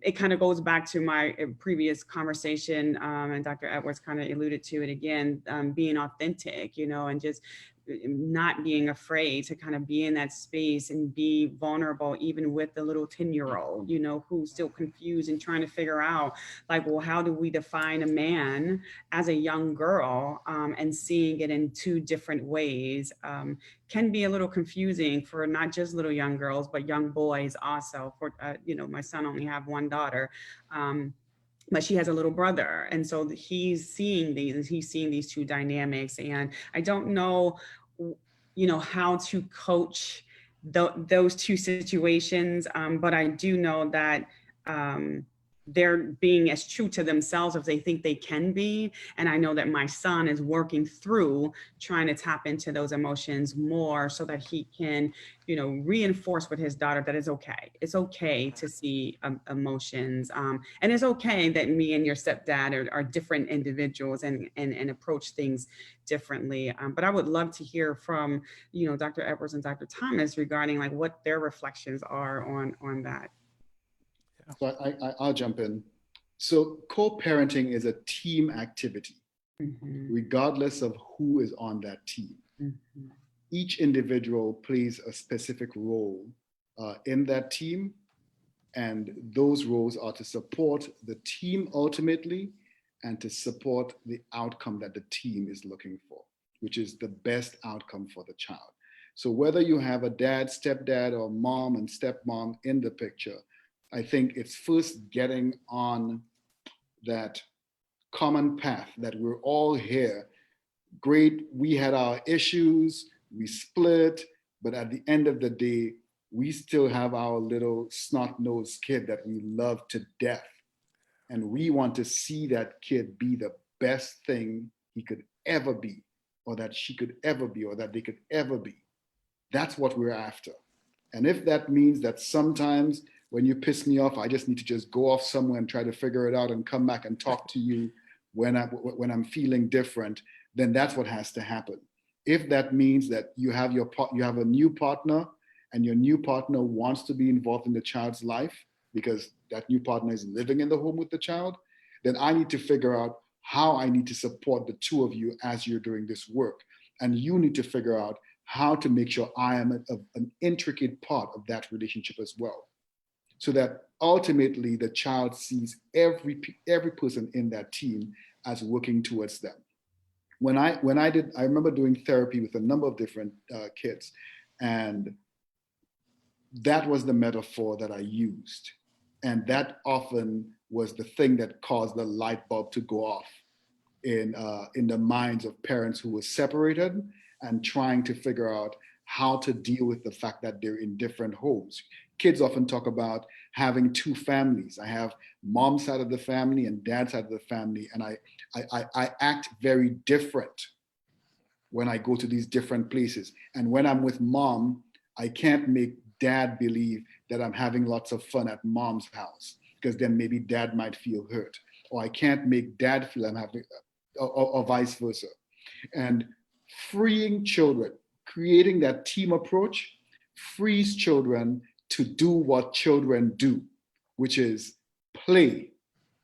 it kind of goes back to my previous conversation, and Dr. Edwards kind of alluded to it again, being authentic, and just not being afraid to kind of be in that space and be vulnerable, even with the little 10-year-old, you know, who's still confused and trying to figure out, like, well, how do we define a man as a young girl, and seeing it in two different ways can be a little confusing for not just little young girls, but young boys also. For, you know, my son only have one daughter. But she has a little brother, and so he's seeing these two dynamics, and I don't know, you know, how to coach those two situations, but I do know that they're being as true to themselves as they think they can be. And I know that my son is working through trying to tap into those emotions more so that he can, you know, reinforce with his daughter that it's okay. It's okay to see emotions. And it's okay that me and your stepdad are different individuals and approach things differently. But I would love to hear from, you know, Dr. Edwards and Dr. Thomas regarding like what their reflections are on that. So I'll jump in. So co-parenting is a team activity, regardless of who is on that team. Each individual plays a specific role in that team, and those roles are to support the team ultimately and to support the outcome that the team is looking for, which is the best outcome for the child. So whether you have a dad, stepdad, or mom and stepmom in the picture, I think it's first getting on that common path that we're all here. Great, we had our issues, we split, but at the end of the day, we still have our little snot-nosed kid that we love to death. And we want to see that kid be the best thing he could ever be, or that she could ever be, or that they could ever be. That's what we're after. And if that means that sometimes when you piss me off, I just need to just go off somewhere and try to figure it out and come back and talk to you when I'm feeling different, then that's what has to happen. If that means that you have a new partner and your new partner wants to be involved in the child's life because that new partner is living in the home with the child, then I need to figure out how I need to support the two of you as you're doing this work. And you need to figure out how to make sure I am an intricate part of that relationship as well, so that ultimately the child sees every person in that team as working towards them. I remember doing therapy with a number of different kids, and that was the metaphor that I used. And that often was the thing that caused the light bulb to go off in the minds of parents who were separated and trying to figure out how to deal with the fact that they're in different homes. Kids often talk about having two families. I have mom's side of the family and dad's side of the family, and I act very different when I go to these different places. And when I'm with mom, I can't make dad believe that I'm having lots of fun at mom's house, because then maybe dad might feel hurt. Or I can't make dad feel I'm having, or vice versa. And freeing children, creating that team approach, frees children to do what children do, which is play,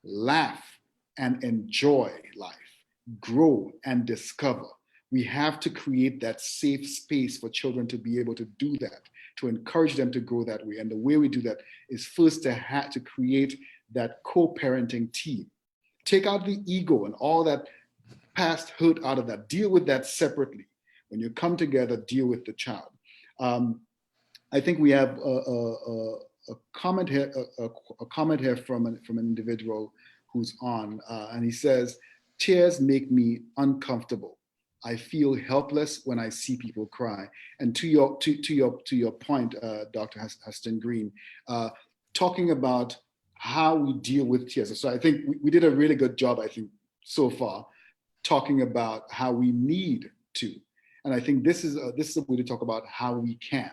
laugh, and enjoy life, grow and discover. We have to create that safe space for children to be able to do that, to encourage them to grow that way. And the way we do that is first to create that co-parenting team. Take out the ego and all that past hurt out of that. Deal with that separately. When you come together, deal with the child. I think we have a comment here from an individual who's on, and he says, "Tears make me uncomfortable. I feel helpless when I see people cry." And to your point, Dr. Huston Green, talking about how we deal with tears. So I think we did a really good job, I think, so far, talking about how we need to. And I think this is a way to talk about how we can.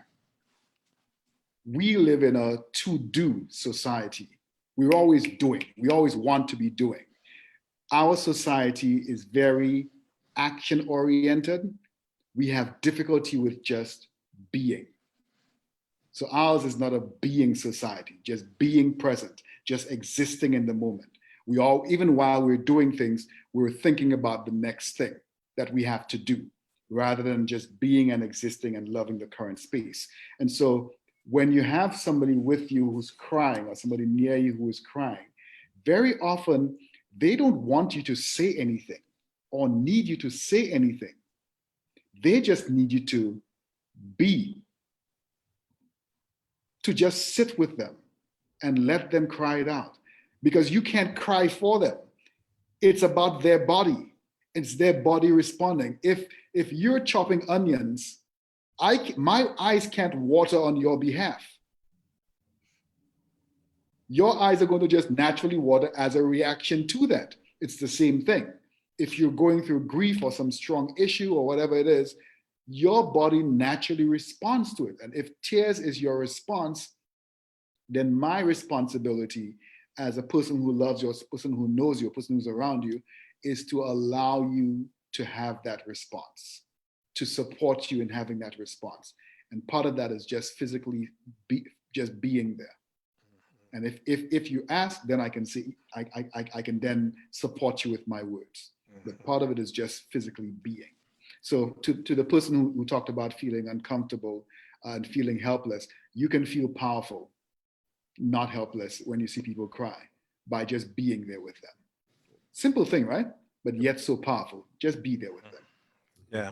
We live in a to-do society. We're always doing. We always want to be doing. Our society is very action-oriented. We have difficulty with just being. So ours is not a being society, just being present, just existing in the moment. We all, even while we're doing things, we're thinking about the next thing that we have to do. rather than just being and existing and loving the current space. And so when you have somebody with you who's crying or somebody near you who is crying, very often they don't want you to say anything or need you to say anything. They just need you to be, to just sit with them and let them cry it out, because you can't cry for them. It's about their body. It's their body responding. If you're chopping onions, my eyes can't water on your behalf. Your eyes are going to just naturally water as a reaction to that. It's the same thing. If you're going through grief or some strong issue or whatever it is, your body naturally responds to it. And if tears is your response, then my responsibility as a person who loves you, a person who knows you, a person who's around you, is to allow you to have that response, to support you in having that response. And part of that is just physically just being there. And if you ask, then I can see, I can then support you with my words. But part of it is just physically being. So to the person who talked about feeling uncomfortable and feeling helpless, you can feel powerful, not helpless, when you see people cry by just being there with them. Simple thing, right? But yet so powerful. Just be there with them. Yeah.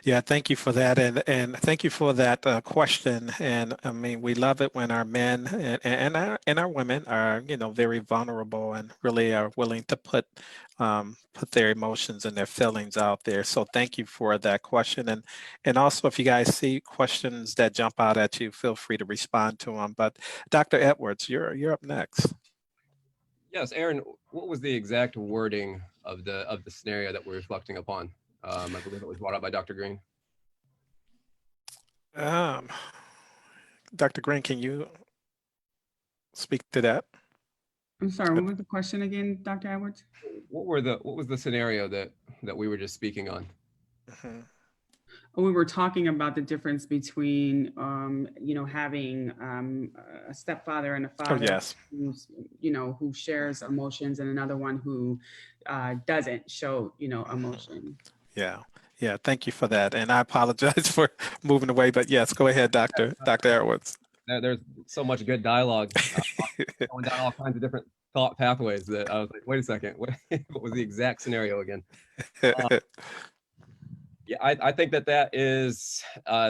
Yeah, thank you for that. And thank you for that question. And I mean, we love it when our men and our women are, very vulnerable and really are willing to put their emotions and their feelings out there. So thank you for that question. And also, if you guys see questions that jump out at you, feel free to respond to them. But Dr. Edwards, you're up next. Yes, Aaron, what was the exact wording of the scenario that we're reflecting upon? I believe it was brought up by Dr. Green. Dr. Green, can you speak to that? I'm sorry, what was the question again, Dr. Edwards? What was the scenario that we were just speaking on? Mm-hmm. We were talking about the difference between, having a stepfather and a father, Oh, yes. who's, who shares emotions, and another one who doesn't show, emotion. Yeah. Yeah. Thank you for that. And I apologize for moving away, but yes, go ahead, Dr. Edwards. There's so much good dialogue going down all kinds of different thought pathways that I was like, wait a second, what was the exact scenario again? Yeah, I think that is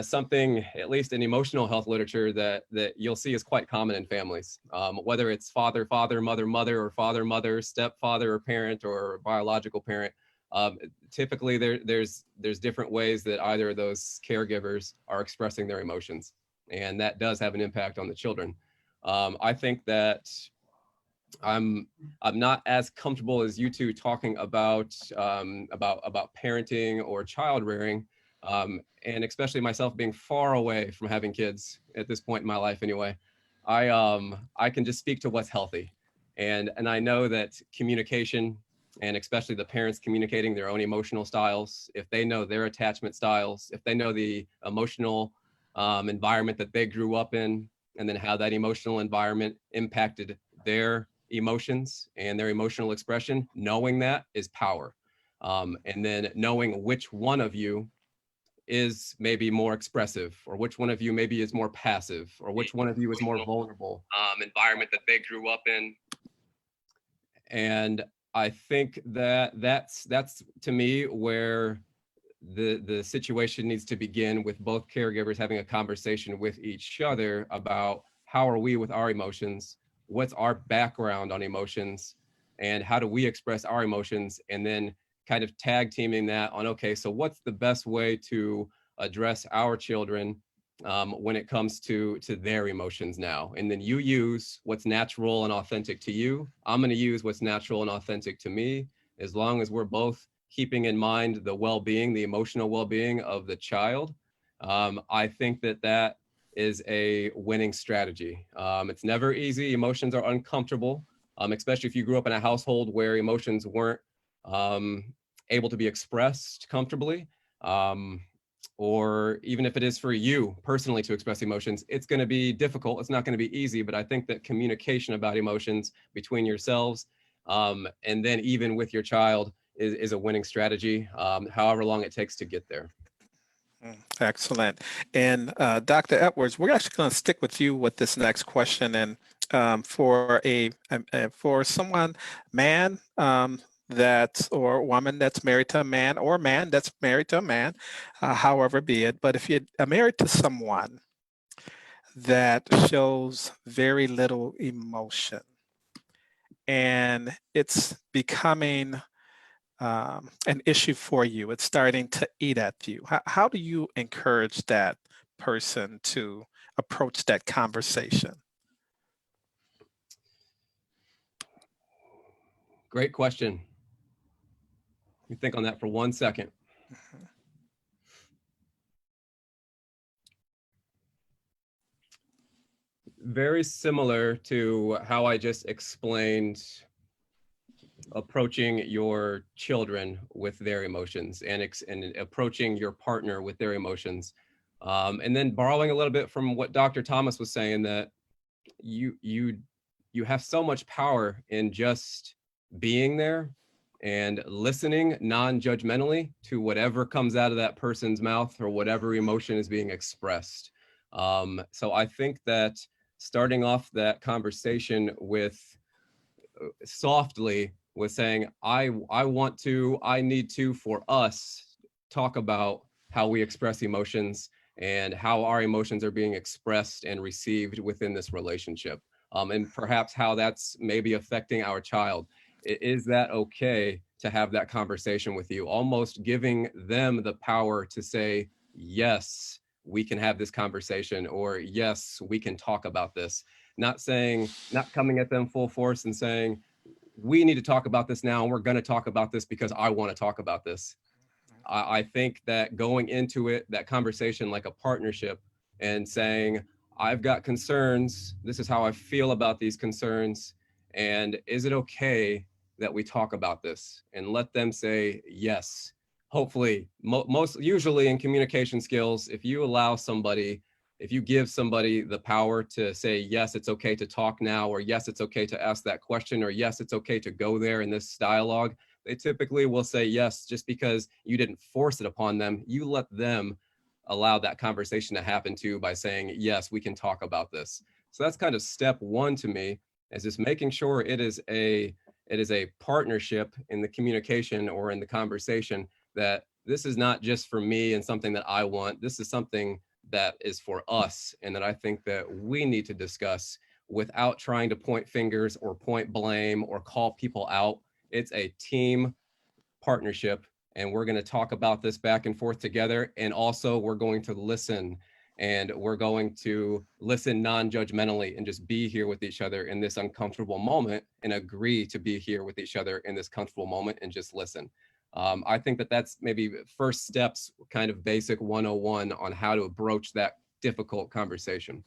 something, at least in emotional health literature, that you'll see is quite common in families. Whether it's father, mother, or father, mother, stepfather, or parent, or biological parent. Typically, there's different ways that either of those caregivers are expressing their emotions, and that does have an impact on the children. I think that I'm not as comfortable as you two talking about parenting or child rearing, and especially myself being far away from having kids at this point in my life anyway. I can just speak to what's healthy, and I know that communication, and especially the parents communicating their own emotional styles, if they know their attachment styles, if they know the emotional environment that they grew up in, and then how that emotional environment impacted their emotions and their emotional expression, knowing that is power. And then knowing which one of you is maybe more expressive, or which one of you maybe is more passive, or which one of you is more vulnerable environment that they grew up in. And I think that's to me where the situation needs to begin, with both caregivers having a conversation with each other about how are we with our emotions, what's our background on emotions, and how do we express our emotions, and then kind of tag teaming that on, okay, so what's the best way to address our children when it comes to their emotions now. And then you use what's natural and authentic to you. I'm going to use what's natural and authentic to me, as long as we're both keeping in mind the well-being, the emotional well-being of the child. I think that is a winning strategy. It's never easy. Emotions are uncomfortable, especially if you grew up in a household where emotions weren't able to be expressed comfortably. Or even if it is for you personally to express emotions, it's going to be difficult. It's not going to be easy, but I think that communication about emotions between yourselves and then even with your child is a winning strategy, however long it takes to get there. Excellent. And Dr. Edwards, we're actually going to stick with you with this next question. And for someone, man, or woman that's married to a man, or man that's married to a man, however be it. But if you're married to someone that shows very little emotion, and it's becoming an issue for you, it's starting to eat at you, how do you encourage that person to approach that conversation? Great question. Let me think on that for 1 second. Very similar to how I just explained approaching your children with their emotions and approaching your partner with their emotions. And then borrowing a little bit from what Dr. Thomas was saying, that you have so much power in just being there and listening non-judgmentally to whatever comes out of that person's mouth or whatever emotion is being expressed. So I think that starting off that conversation with softly with saying, I need to, for us, talk about how we express emotions and how our emotions are being expressed and received within this relationship. And perhaps how that's maybe affecting our child. Is that okay to have that conversation with you? Almost giving them the power to say, yes, we can have this conversation, or yes, we can talk about this. Not coming at them full force and saying, we need to talk about this now, and we're going to talk about this because I want to talk about this. I think that going into it, that conversation like a partnership, and saying, I've got concerns, this is how I feel about these concerns, and is it okay that we talk about this? And let them say yes. Hopefully, most usually in communication skills, if you give somebody the power to say, yes, it's okay to talk now, or yes, it's okay to ask that question, or yes, it's okay to go there in this dialogue, they typically will say yes, just because you didn't force it upon them. You let them allow that conversation to happen too by saying, yes, we can talk about this. So that's kind of step one to me, is just making sure it is a partnership in the communication or in the conversation, that this is not just for me and something that I want. This is something that is for us, and that I think that we need to discuss without trying to point fingers or point blame or call people out. It's a team partnership, and we're going to talk about this back and forth together. And also we're going to listen, and we're going to listen non-judgmentally and just be here with each other in this uncomfortable moment, and agree to be here with each other in this comfortable moment and just listen. I think that that's maybe first steps, kind of basic 101 on how to approach that difficult conversation.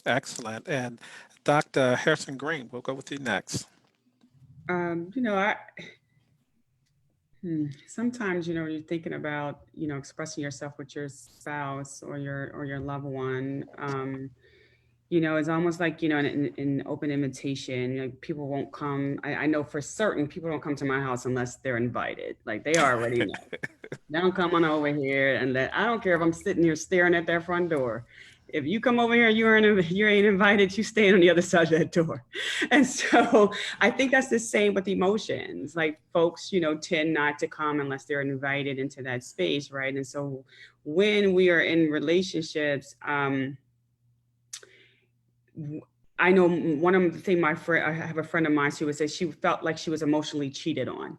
Excellent. And Dr. Harrison Green, we'll go with you next. Sometimes, you're thinking about, expressing yourself with your spouse or your loved one. It's almost like, an open invitation. People won't come. I know for certain people don't come to my house unless they're invited. Like, they already know. They don't come on over here, and I don't care if I'm sitting here staring at their front door. If you come over here, you ain't invited, you stay on the other side of that door. And so I think that's the same with emotions. Like, folks, tend not to come unless they're invited into that space, right? And so when we are in relationships, I know one of the things I have a friend of mine, she would say she felt like she was emotionally cheated on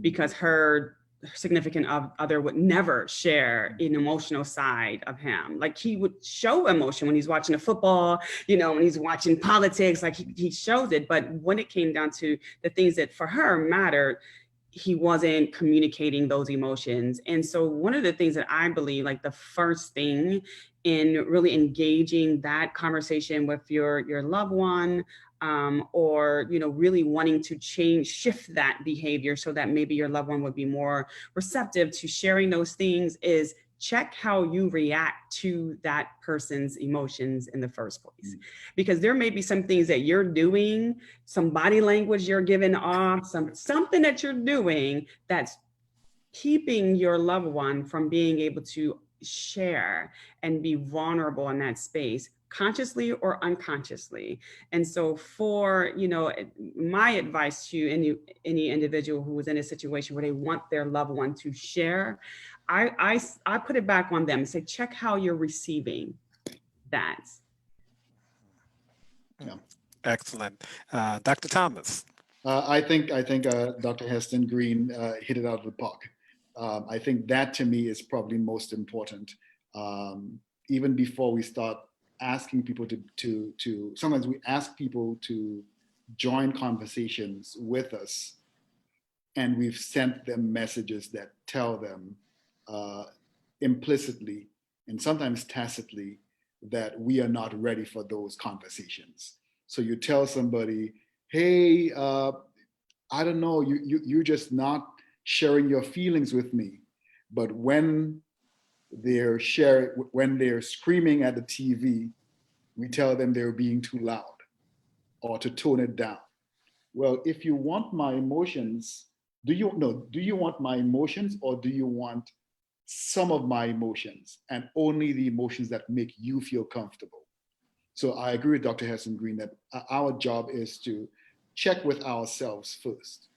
because her significant other would never share an emotional side of him. Like, he would show emotion when he's watching the football, when he's watching politics, like he shows it. But when it came down to the things that for her mattered, he wasn't communicating those emotions. And so one of the things that I believe, like the first thing in really engaging that conversation with your loved one, or really wanting to shift that behavior so that maybe your loved one would be more receptive to sharing those things, is check how you react to that person's emotions in the first place. Because there may be some things that you're doing, some body language you're giving off, something that you're doing that's keeping your loved one from being able to share and be vulnerable in that space, consciously or unconsciously. And so for, my advice to any individual who is in a situation where they want their loved one to share, I put it back on them and say, check how you're receiving that. Yeah. Excellent. Dr. Thomas. I think Dr. Heston Green hit it out of the park. I think that to me is probably most important. Even before we start asking people to sometimes we ask people to join conversations with us, and we've sent them messages that tell them implicitly and sometimes tacitly that we are not ready for those conversations. So you tell somebody, hey, I don't know, you're just not sharing your feelings with me. But when they're screaming at the TV, we tell them they're being too loud or to tone it down. Well, if you want my emotions, do you want my emotions, or do you want some of my emotions and only the emotions that make you feel comfortable? So I agree with Dr. Heston Green that our job is to check with ourselves first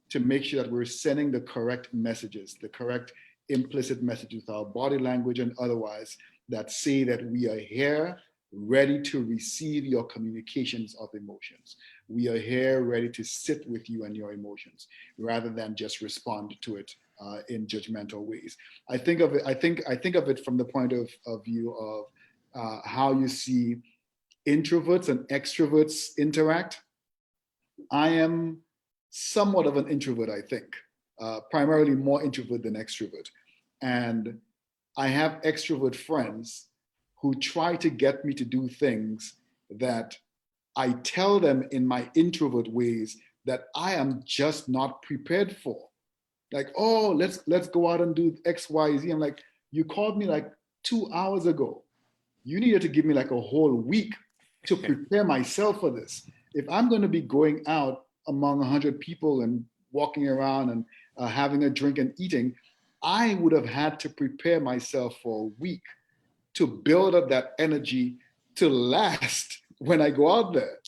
to make sure that we're sending the correct messages, the correct implicit messages with our body language and otherwise that say that we are here ready to receive your communications of emotions. We are here ready to sit with you and your emotions rather than just respond to it in judgmental ways. I think of it from the point of view of how you see introverts and extroverts interact. I am somewhat of an introvert, I think, primarily more introvert than extrovert. And I have extrovert friends who try to get me to do things that I tell them in my introvert ways that I am just not prepared for. Like, oh, let's go out and do X, Y, Z. I'm like, you called me like 2 hours ago. You needed to give me like a whole week to prepare myself for this. If I'm going to be going out among 100 people and walking around and having a drink and eating, I would have had to prepare myself for a week to build up that energy to last when I go out there.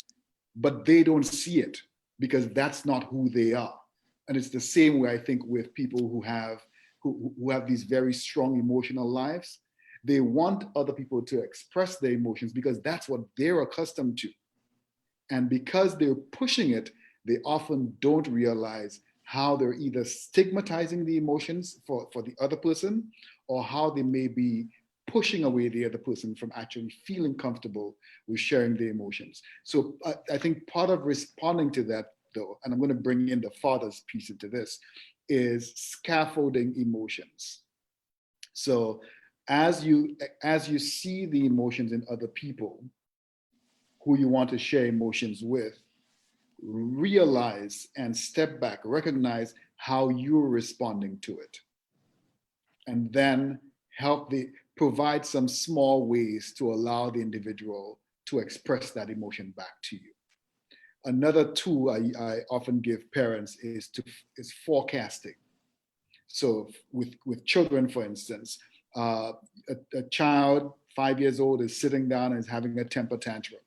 But they don't see it because that's not who they are. And it's the same way I think with people who have these very strong emotional lives. They want other people to express their emotions because that's what they're accustomed to. And because they're pushing it, they often don't realize how they're either stigmatizing the emotions for the other person, or how they may be pushing away the other person from actually feeling comfortable with sharing their emotions. So I think part of responding to that, though, and I'm going to bring in the father's piece into this, is scaffolding emotions. So as you see the emotions in other people who you want to share emotions with, realize and step back, recognize how you're responding to it, and then provide some small ways to allow the individual to express that emotion back to you. Another tool I often give parents is forecasting. So with children, for instance, a child 5 years old is sitting down and is having a temper tantrum.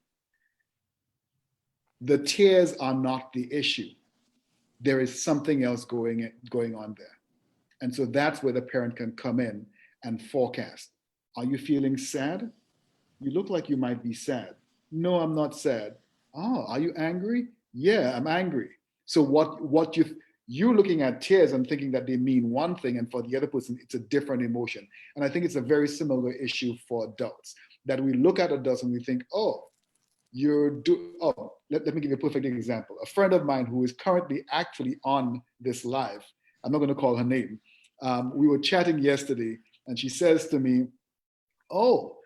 The tears are not the issue. There is something else going on there. And so that's where the parent can come in and forecast. Are you feeling sad? You look like you might be sad. No, I'm not sad. Oh, are you angry? Yeah, I'm angry. So what you're looking at tears and thinking that they mean one thing, and for the other person, it's a different emotion. And I think it's a very similar issue for adults, that we look at adults and we think, oh, let me give you a perfect example. A friend of mine who is currently actually on this live, I'm not going to call her name. We were chatting yesterday and she says to me, oh,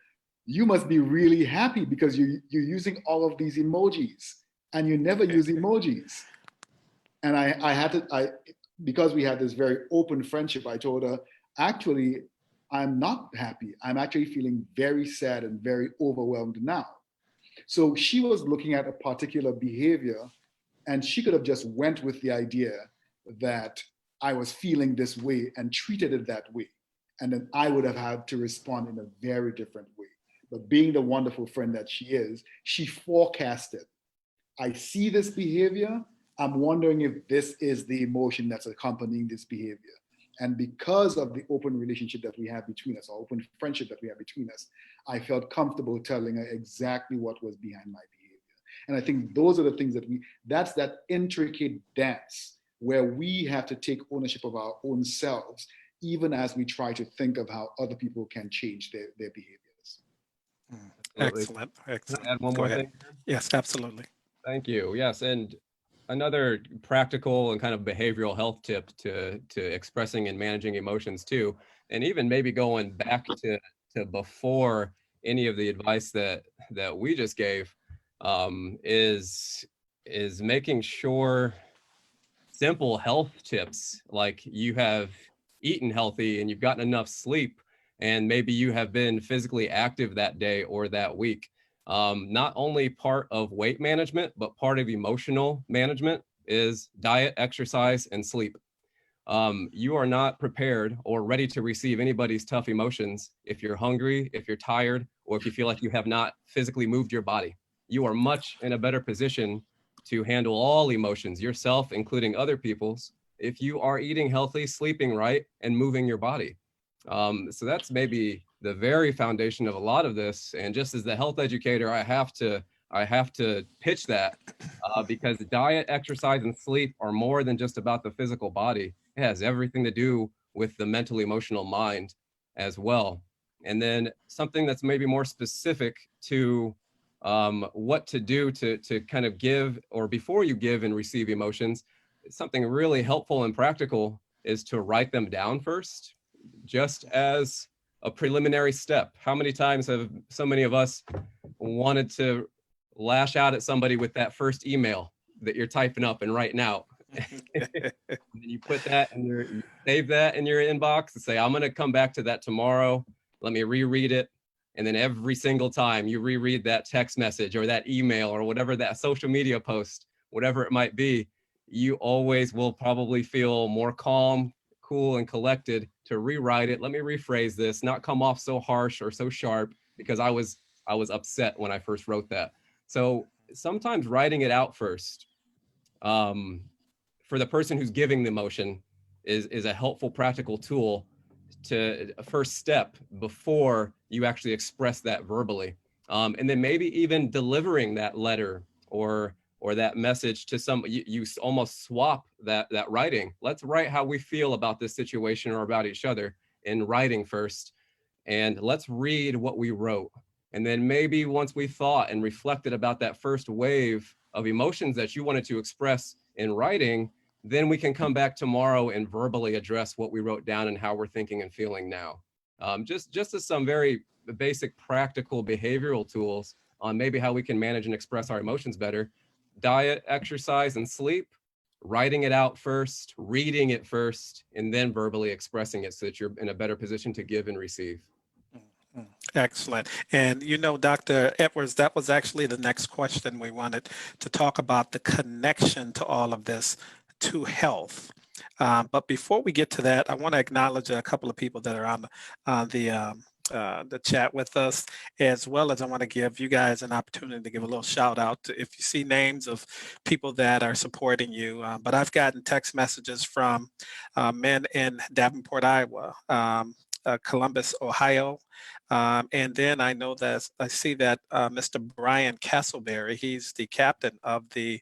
you must be really happy because you're using all of these emojis and you never use emojis. And because we had this very open friendship, I told her, actually, I'm not happy. I'm actually feeling very sad and very overwhelmed now. So she was looking at a particular behavior and she could have just went with the idea that I was feeling this way and treated it that way. And then I would have had to respond in a very different way. But being the wonderful friend that she is, she forecasted. I see this behavior. I'm wondering if this is the emotion that's accompanying this behavior. And because of the open relationship that we have between us, or open friendship that we have between us, I felt comfortable telling her exactly what was behind my behavior. And I think those are the things that's that intricate dance where we have to take ownership of our own selves, even as we try to think of how other people can change their behaviors. Excellent, Can excellent. I add one Go more ahead. thing? Yes, absolutely. Thank you. Yes, and another practical and kind of behavioral health tip to expressing and managing emotions too, and even maybe going back to before any of the advice that we just gave, is making sure simple health tips like you have eaten healthy and you've gotten enough sleep, and maybe you have been physically active that day or that week. Not only part of weight management, but part of emotional management is diet, exercise, and sleep. You are not prepared or ready to receive anybody's tough emotions if you're hungry, if you're tired, or if you feel like you have not physically moved your body. You are much in a better position to handle all emotions, yourself, including other people's, if you are eating healthy, sleeping right, and moving your body. So that's maybe the very foundation of a lot of this. And just as the health educator, I have to pitch that, because diet, exercise, and sleep are more than just about the physical body. It has everything to do with the mental, emotional mind as well. And then something that's maybe more specific to what to do to kind of give, or before you give and receive emotions, something really helpful and practical is to write them down first, just as a preliminary step. How many times have so many of us wanted to lash out at somebody with that first email that you're typing up and writing out? And you put that and you save that in your inbox and say, I'm going to come back to that tomorrow. Let me reread it. And then every single time you reread that text message or that email or whatever, that social media post, whatever it might be, you always will probably feel more calm, cool, and collected to rewrite it. Let me rephrase this, not come off so harsh or so sharp because I was upset when I first wrote that. So sometimes writing it out first, for the person who's giving the emotion, is a helpful practical tool, to a first step before you actually express that verbally. And then maybe even delivering that letter or that message to some, you almost swap that writing. Let's write how we feel about this situation or about each other in writing first, and let's read what we wrote. And then maybe once we thought and reflected about that first wave of emotions that you wanted to express in writing, then we can come back tomorrow and verbally address what we wrote down and how we're thinking and feeling now. Just as some very basic practical behavioral tools on maybe how we can manage and express our emotions better. Diet, exercise, and sleep, writing it out first, reading it first, and then verbally expressing it so that you're in a better position to give and receive. Excellent. And you know, Dr. Edwards, that was actually the next question we wanted to talk about, the connection to all of this to health. But before we get to that, I want to acknowledge a couple of people that are on the chat with us, as well as I want to give you guys an opportunity to give a little shout out to, if you see names of people that are supporting you. But I've gotten text messages from men in Davenport, Iowa, Columbus, Ohio. And then I know that I see that Mr. Brian Castleberry, he's the captain of the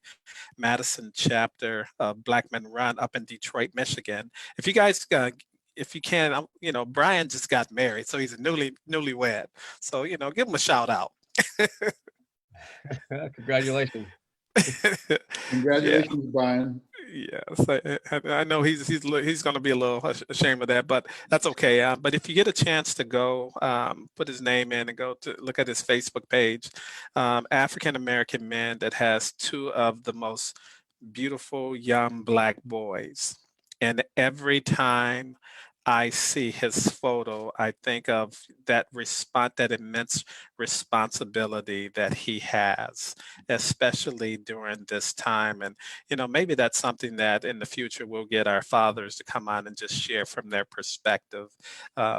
Madison chapter of Black Men Run up in Detroit, Michigan. If you guys, if you can, you know, Brian just got married, so he's a newlywed. So, you know, give him a shout out. Congratulations. Congratulations, Brian. Yes, I know he's going to be a little ashamed of that, but that's okay. But if you get a chance to go put his name in and go to look at his Facebook page, African American man that has two of the most beautiful young Black boys, and every time I see his photo, I think of that immense responsibility that he has, especially during this time. And, maybe that's something that in the future we'll get our fathers to come on and just share from their perspective,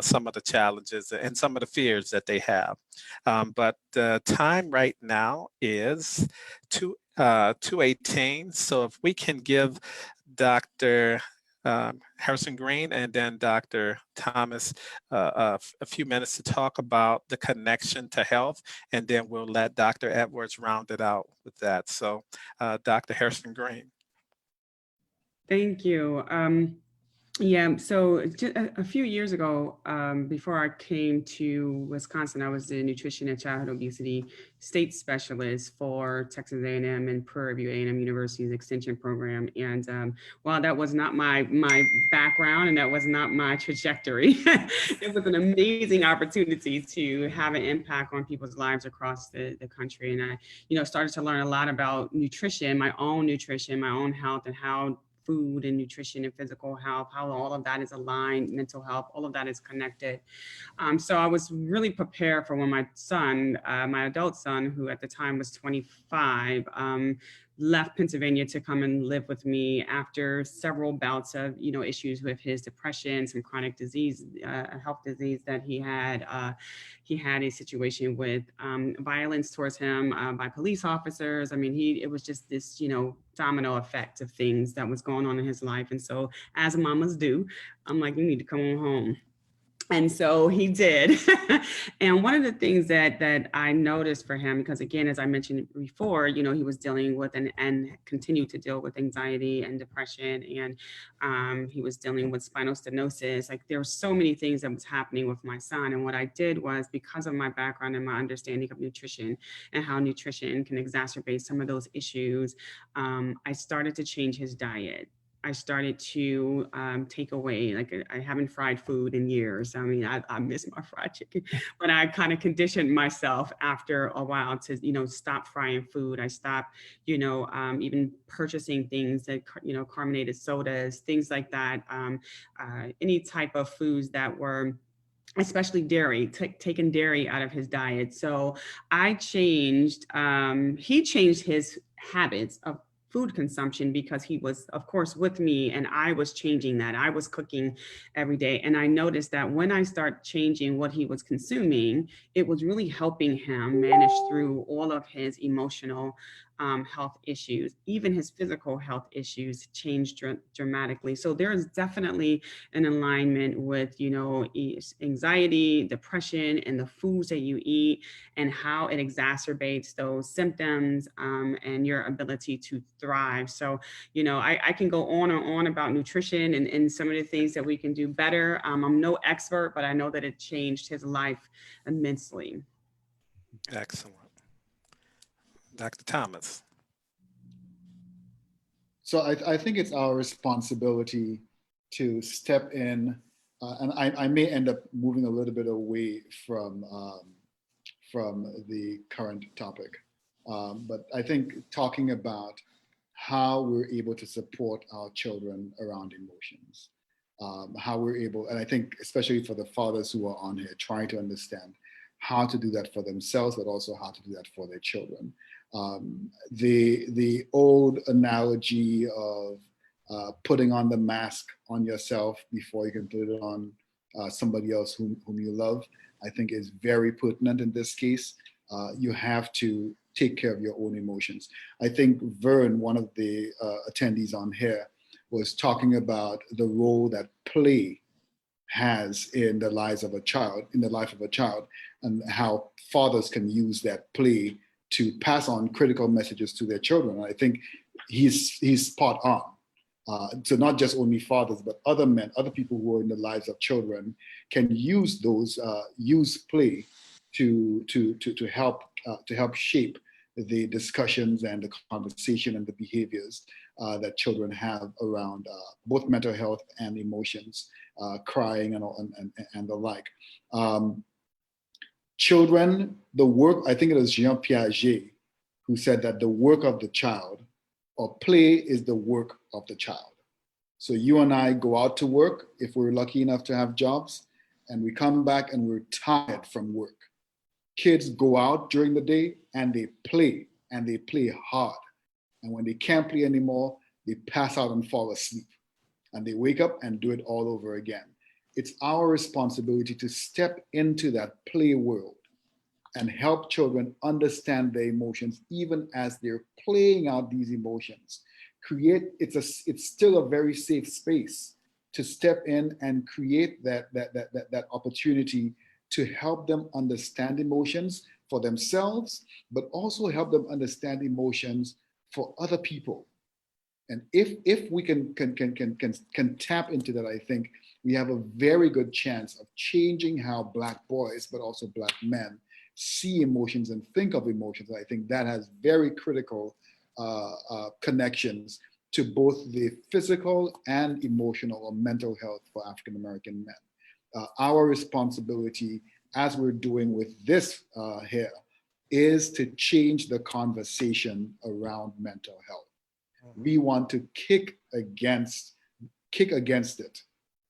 some of the challenges and some of the fears that they have. But the time right now is 2:18. So if we can give Dr. Harrison Green and then Dr. Thomas a few minutes to talk about the connection to health, and then we'll let Dr. Edwards round it out with that. So Dr. Harrison Green. Thank you. Yeah, so just a few years ago, before I came to Wisconsin, I was the nutrition and childhood obesity state specialist for Texas A&M and Prairie View A&M University's extension program. And while that was not my background and that was not my trajectory, it was an amazing opportunity to have an impact on people's lives across the country. And I, started to learn a lot about nutrition, my own health, and how food and nutrition and physical health, how all of that is aligned, mental health, all of that is connected. So I was really prepared for when my son, my adult son, who at the time was 25, left Pennsylvania to come and live with me after several bouts of, issues with his depression, some chronic disease, health disease that he had. He had a situation with violence towards him by police officers. I mean, it was just this, domino effect of things that was going on in his life. And so as mamas do, I'm like, you need to come on home. And so he did. And one of the things that I noticed for him, because again, as I mentioned before, he was dealing with and continued to deal with anxiety and depression. And he was dealing with spinal stenosis. Like there were so many things that was happening with my son. And what I did was, because of my background and my understanding of nutrition and how nutrition can exacerbate some of those issues, I started to change his diet. I started to take away, like I haven't fried food in years. I mean, I miss my fried chicken, but I kind of conditioned myself after a while to, stop frying food. I stopped, even purchasing things that, carbonated sodas, things like that, any type of foods that were, especially dairy, taking dairy out of his diet. So I changed, he changed his habits of food consumption because he was, of course, with me, and I was changing that. I was cooking every day. And I noticed that when I start changing what he was consuming, it was really helping him manage through all of his emotional health issues. Even his physical health issues changed dramatically. So there is definitely an alignment with, anxiety, depression, and the foods that you eat and how it exacerbates those symptoms and your ability to thrive. So, I can go on and on about nutrition and some of the things that we can do better. I'm no expert, but I know that it changed his life immensely. Excellent. Dr. Thomas. So I think it's our responsibility to step in, and I may end up moving a little bit away from the current topic. But I think talking about how we're able to support our children around emotions, how we're able, and I think especially for the fathers who are on here, trying to understand how to do that for themselves, but also how to do that for their children. The old analogy of putting on the mask on yourself before you can put it on somebody else whom you love, I think is very pertinent in this case. You have to take care of your own emotions. I think Vern, one of the attendees on here, was talking about the role that play has in the lives of a child, in the life of a child, and how fathers can use that play to pass on critical messages to their children. And I think he's spot on. So not just only fathers, but other men, other people who are in the lives of children can use those, use play to help shape the discussions and the conversation and the behaviors that children have around both mental health and emotions, crying and the like. Children, the work, I think it was Jean Piaget who said that the work of the child, or play is the work of the child. So you and I go out to work, if we're lucky enough to have jobs, and we come back and we're tired from work. Kids go out during the day and they play hard. And when they can't play anymore, they pass out and fall asleep. And they wake up and do it all over again. It's our responsibility to step into that play world and help children understand their emotions even as they're playing out these emotions. It's still a very safe space to step in and create that opportunity to help them understand emotions for themselves, but also help them understand emotions for other people. And if we can tap into that, I think we have a very good chance of changing how Black boys, but also Black men, see emotions and think of emotions. I think that has very critical connections to both the physical and emotional or mental health for African American men. Our responsibility, as we're doing with this here, is to change the conversation around mental health. We want to kick against it.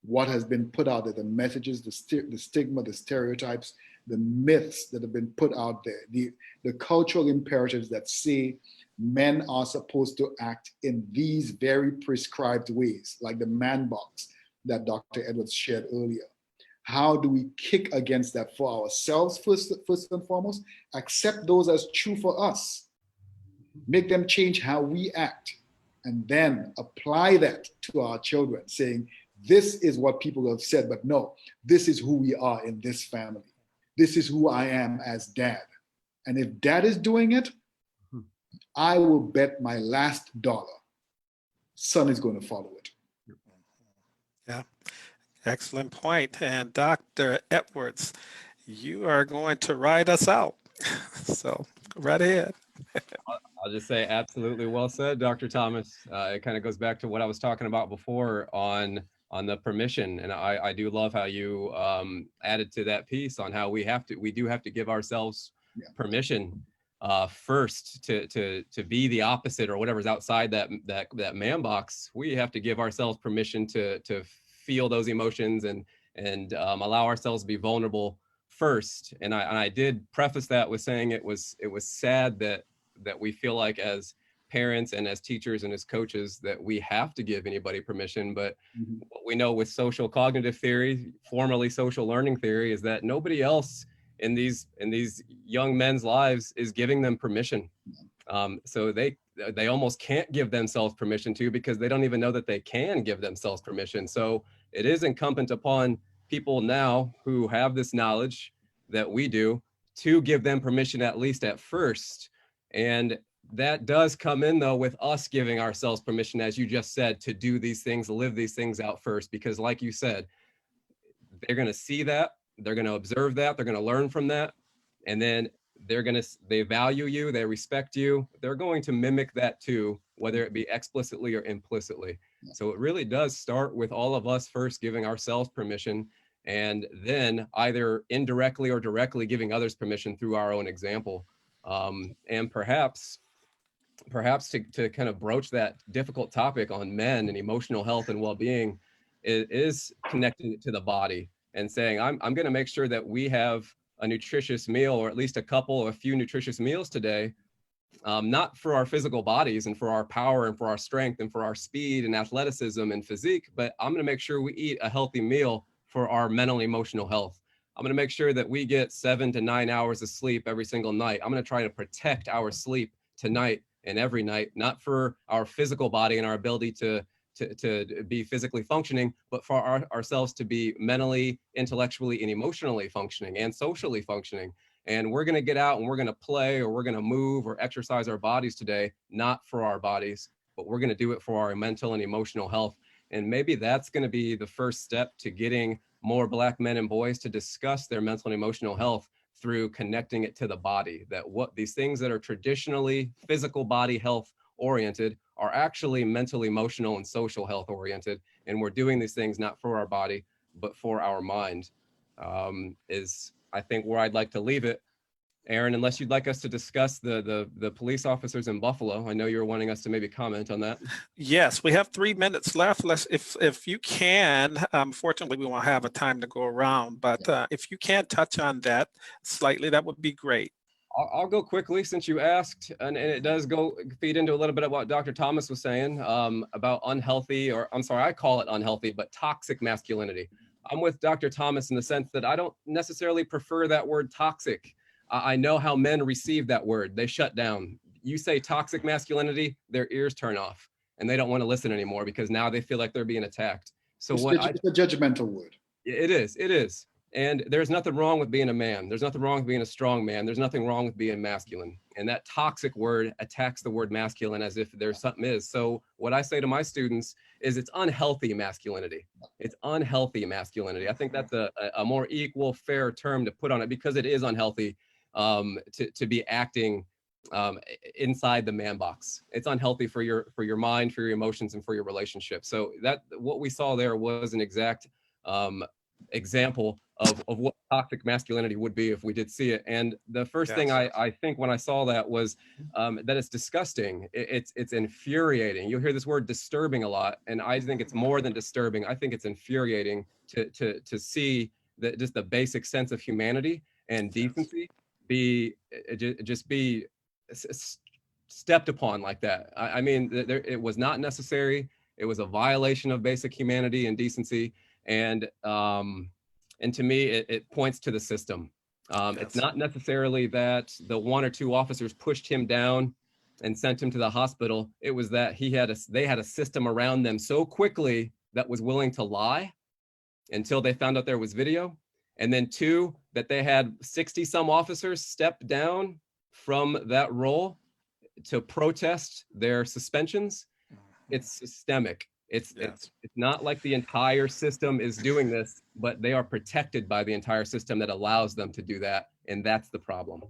What has been put out there, the messages, the stigma, the stereotypes, the myths that have been put out there, the cultural imperatives that say men are supposed to act in these very prescribed ways, like the man box that Dr. Edwards shared earlier. How do we kick against that for ourselves first and foremost? Accept those as true for us. Make them change how we act. And then apply that to our children, saying, this is what people have said, but no, this is who we are in this family. This is who I am as dad. And if dad is doing it, I will bet my last dollar, son is going to follow it. Yeah, excellent point. And Dr. Edwards, you are going to ride us out. So right ahead. I'll just say absolutely well said, Dr. Thomas. It kind of goes back to what I was talking about before on the permission. And I do love how you added to that piece on how we do have to give ourselves permission first to be the opposite or whatever's outside that man box. We have to give ourselves permission to feel those emotions and allow ourselves to be vulnerable first. And I did preface that with saying it was sad that we feel like as parents and as teachers and as coaches that we have to give anybody permission. But what we know with social cognitive theory, formerly social learning theory, is that nobody else in these young men's lives is giving them permission. So they almost can't give themselves permission to, because they don't even know that they can give themselves permission. So it is incumbent upon people now who have this knowledge that we do to give them permission, at least at first. And that does come in, though, with us giving ourselves permission, as you just said, to do these things, live these things out first. Because like you said, they're going to see that, they're going to observe that, they're going to learn from that. And then they value you, they respect you. They're going to mimic that too, whether it be explicitly or implicitly. So it really does start with all of us first giving ourselves permission, and then either indirectly or directly giving others permission through our own example. And perhaps to kind of broach that difficult topic on men and emotional health and well-being is connecting it to the body and saying, I'm going to make sure that we have a nutritious meal, or at least a few nutritious meals today, not for our physical bodies and for our power and for our strength and for our speed and athleticism and physique, but I'm going to make sure we eat a healthy meal for our mental and emotional health. I'm going to make sure that we get 7 to 9 hours of sleep every single night. I'm going to try to protect our sleep tonight and every night, not for our physical body and our ability to be physically functioning, but for ourselves to be mentally, intellectually, and emotionally functioning and socially functioning. And we're going to get out and we're going to play, or we're going to move or exercise our bodies today, not for our bodies, but we're going to do it for our mental and emotional health. And maybe that's going to be the first step to getting more Black men and boys to discuss their mental and emotional health through connecting it to the body, that what these things that are traditionally physical body health oriented are actually mental, emotional, and social health oriented. And we're doing these things not for our body, but for our mind, is I think where I'd like to leave it. Aaron, unless you'd like us to discuss the police officers in Buffalo, I know you're wanting us to maybe comment on that. Yes, we have 3 minutes left. If you can, fortunately, we won't have a time to go around, but if you can touch on that slightly, that would be great. I'll go quickly since you asked, and it does go feed into a little bit of what Dr. Thomas was saying about unhealthy, or I'm sorry, I call it unhealthy, but toxic masculinity. I'm with Dr. Thomas in the sense that I don't necessarily prefer that word toxic. I know how men receive that word. They shut down. You say toxic masculinity, their ears turn off and they don't want to listen anymore because now they feel like they're being attacked. So it's a judgmental word. It is. And there's nothing wrong with being a man. There's nothing wrong with being a strong man. There's nothing wrong with being masculine. And that toxic word attacks the word masculine as if there's something is. So what I say to my students is it's unhealthy masculinity. It's unhealthy masculinity. I think that's a more equal, fair term to put on it because it is unhealthy to be acting inside the man box. It's unhealthy for your mind, for your emotions, and for your relationship. So that what we saw there was an exact example of what toxic masculinity would be if we did see it. And the first thing I think when I saw that was that it's disgusting. It's infuriating. You'll hear this word disturbing a lot, and I think it's more than disturbing. I think it's infuriating to see that just the basic sense of humanity and decency be stepped upon like that. I mean, it was not necessary. It was a violation of basic humanity and decency. And to me, it points to the system. It's not necessarily that the 1 or 2 officers pushed him down and sent him to the hospital. It was that they had a system around them so quickly that was willing to lie until they found out there was video. And then 2, that they had 60 some officers step down from that role to protest their suspensions. It's systemic. It's not like the entire system is doing this, but they are protected by the entire system that allows them to do that. And that's the problem.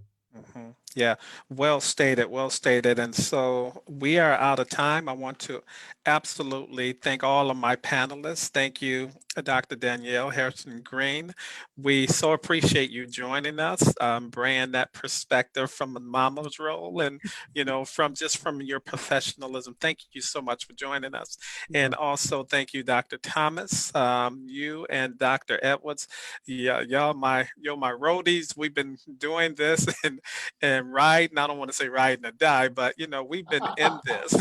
Yeah, well stated, well stated. And so we are out of time. I want to absolutely thank all of my panelists. Thank you, Dr. Danielle Harrison Green. We so appreciate you joining us, bringing that perspective from the mama's role and, from your professionalism. Thank you so much for joining us. And also thank you, Dr. Thomas, you and Dr. Edwards. Yeah, y'all my roadies. We've been doing this and riding. I don't want to say riding or die, but we've been in this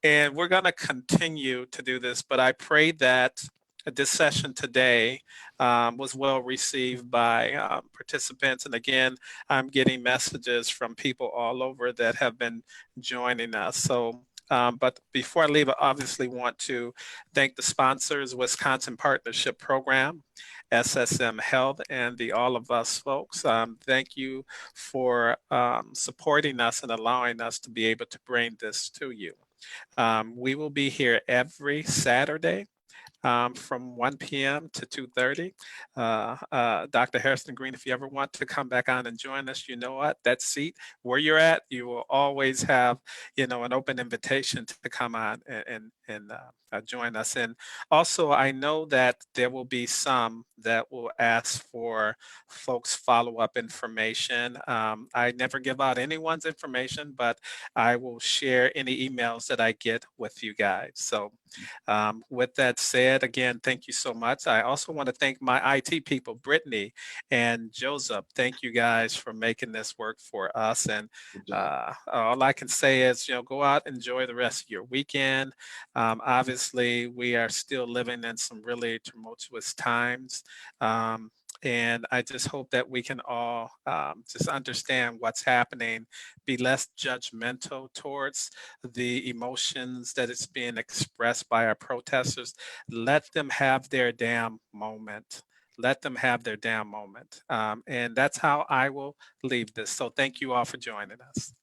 and we're going to continue to do this. But I pray that this session today was well received by participants. And again, I'm getting messages from people all over that have been joining us. So but before I leave, I obviously want to thank the sponsors, Wisconsin Partnership Program, SSM Health, and the All of Us folks. Thank you for supporting us and allowing us to be able to bring this to you. We will be here every Saturday from 1 p.m. to 2:30. Dr. Harrison Green, if you ever want to come back on and join us, you know what? That seat where you're at, you will always have, an open invitation to come on and join us. And also, I know that there will be some that will ask for folks' follow-up information. I never give out anyone's information, but I will share any emails that I get with you guys. So with that said, again, thank you so much. I also want to thank my IT people, Brittany and Joseph. Thank you guys for making this work for us. And all I can say is, go out, enjoy the rest of your weekend. Obviously, we are still living in some really tumultuous times. And I just hope that we can all just understand what's happening, be less judgmental towards the emotions that is being expressed by our protesters. Let them have their damn moment. Let them have their damn moment. And that's how I will leave this. So thank you all for joining us.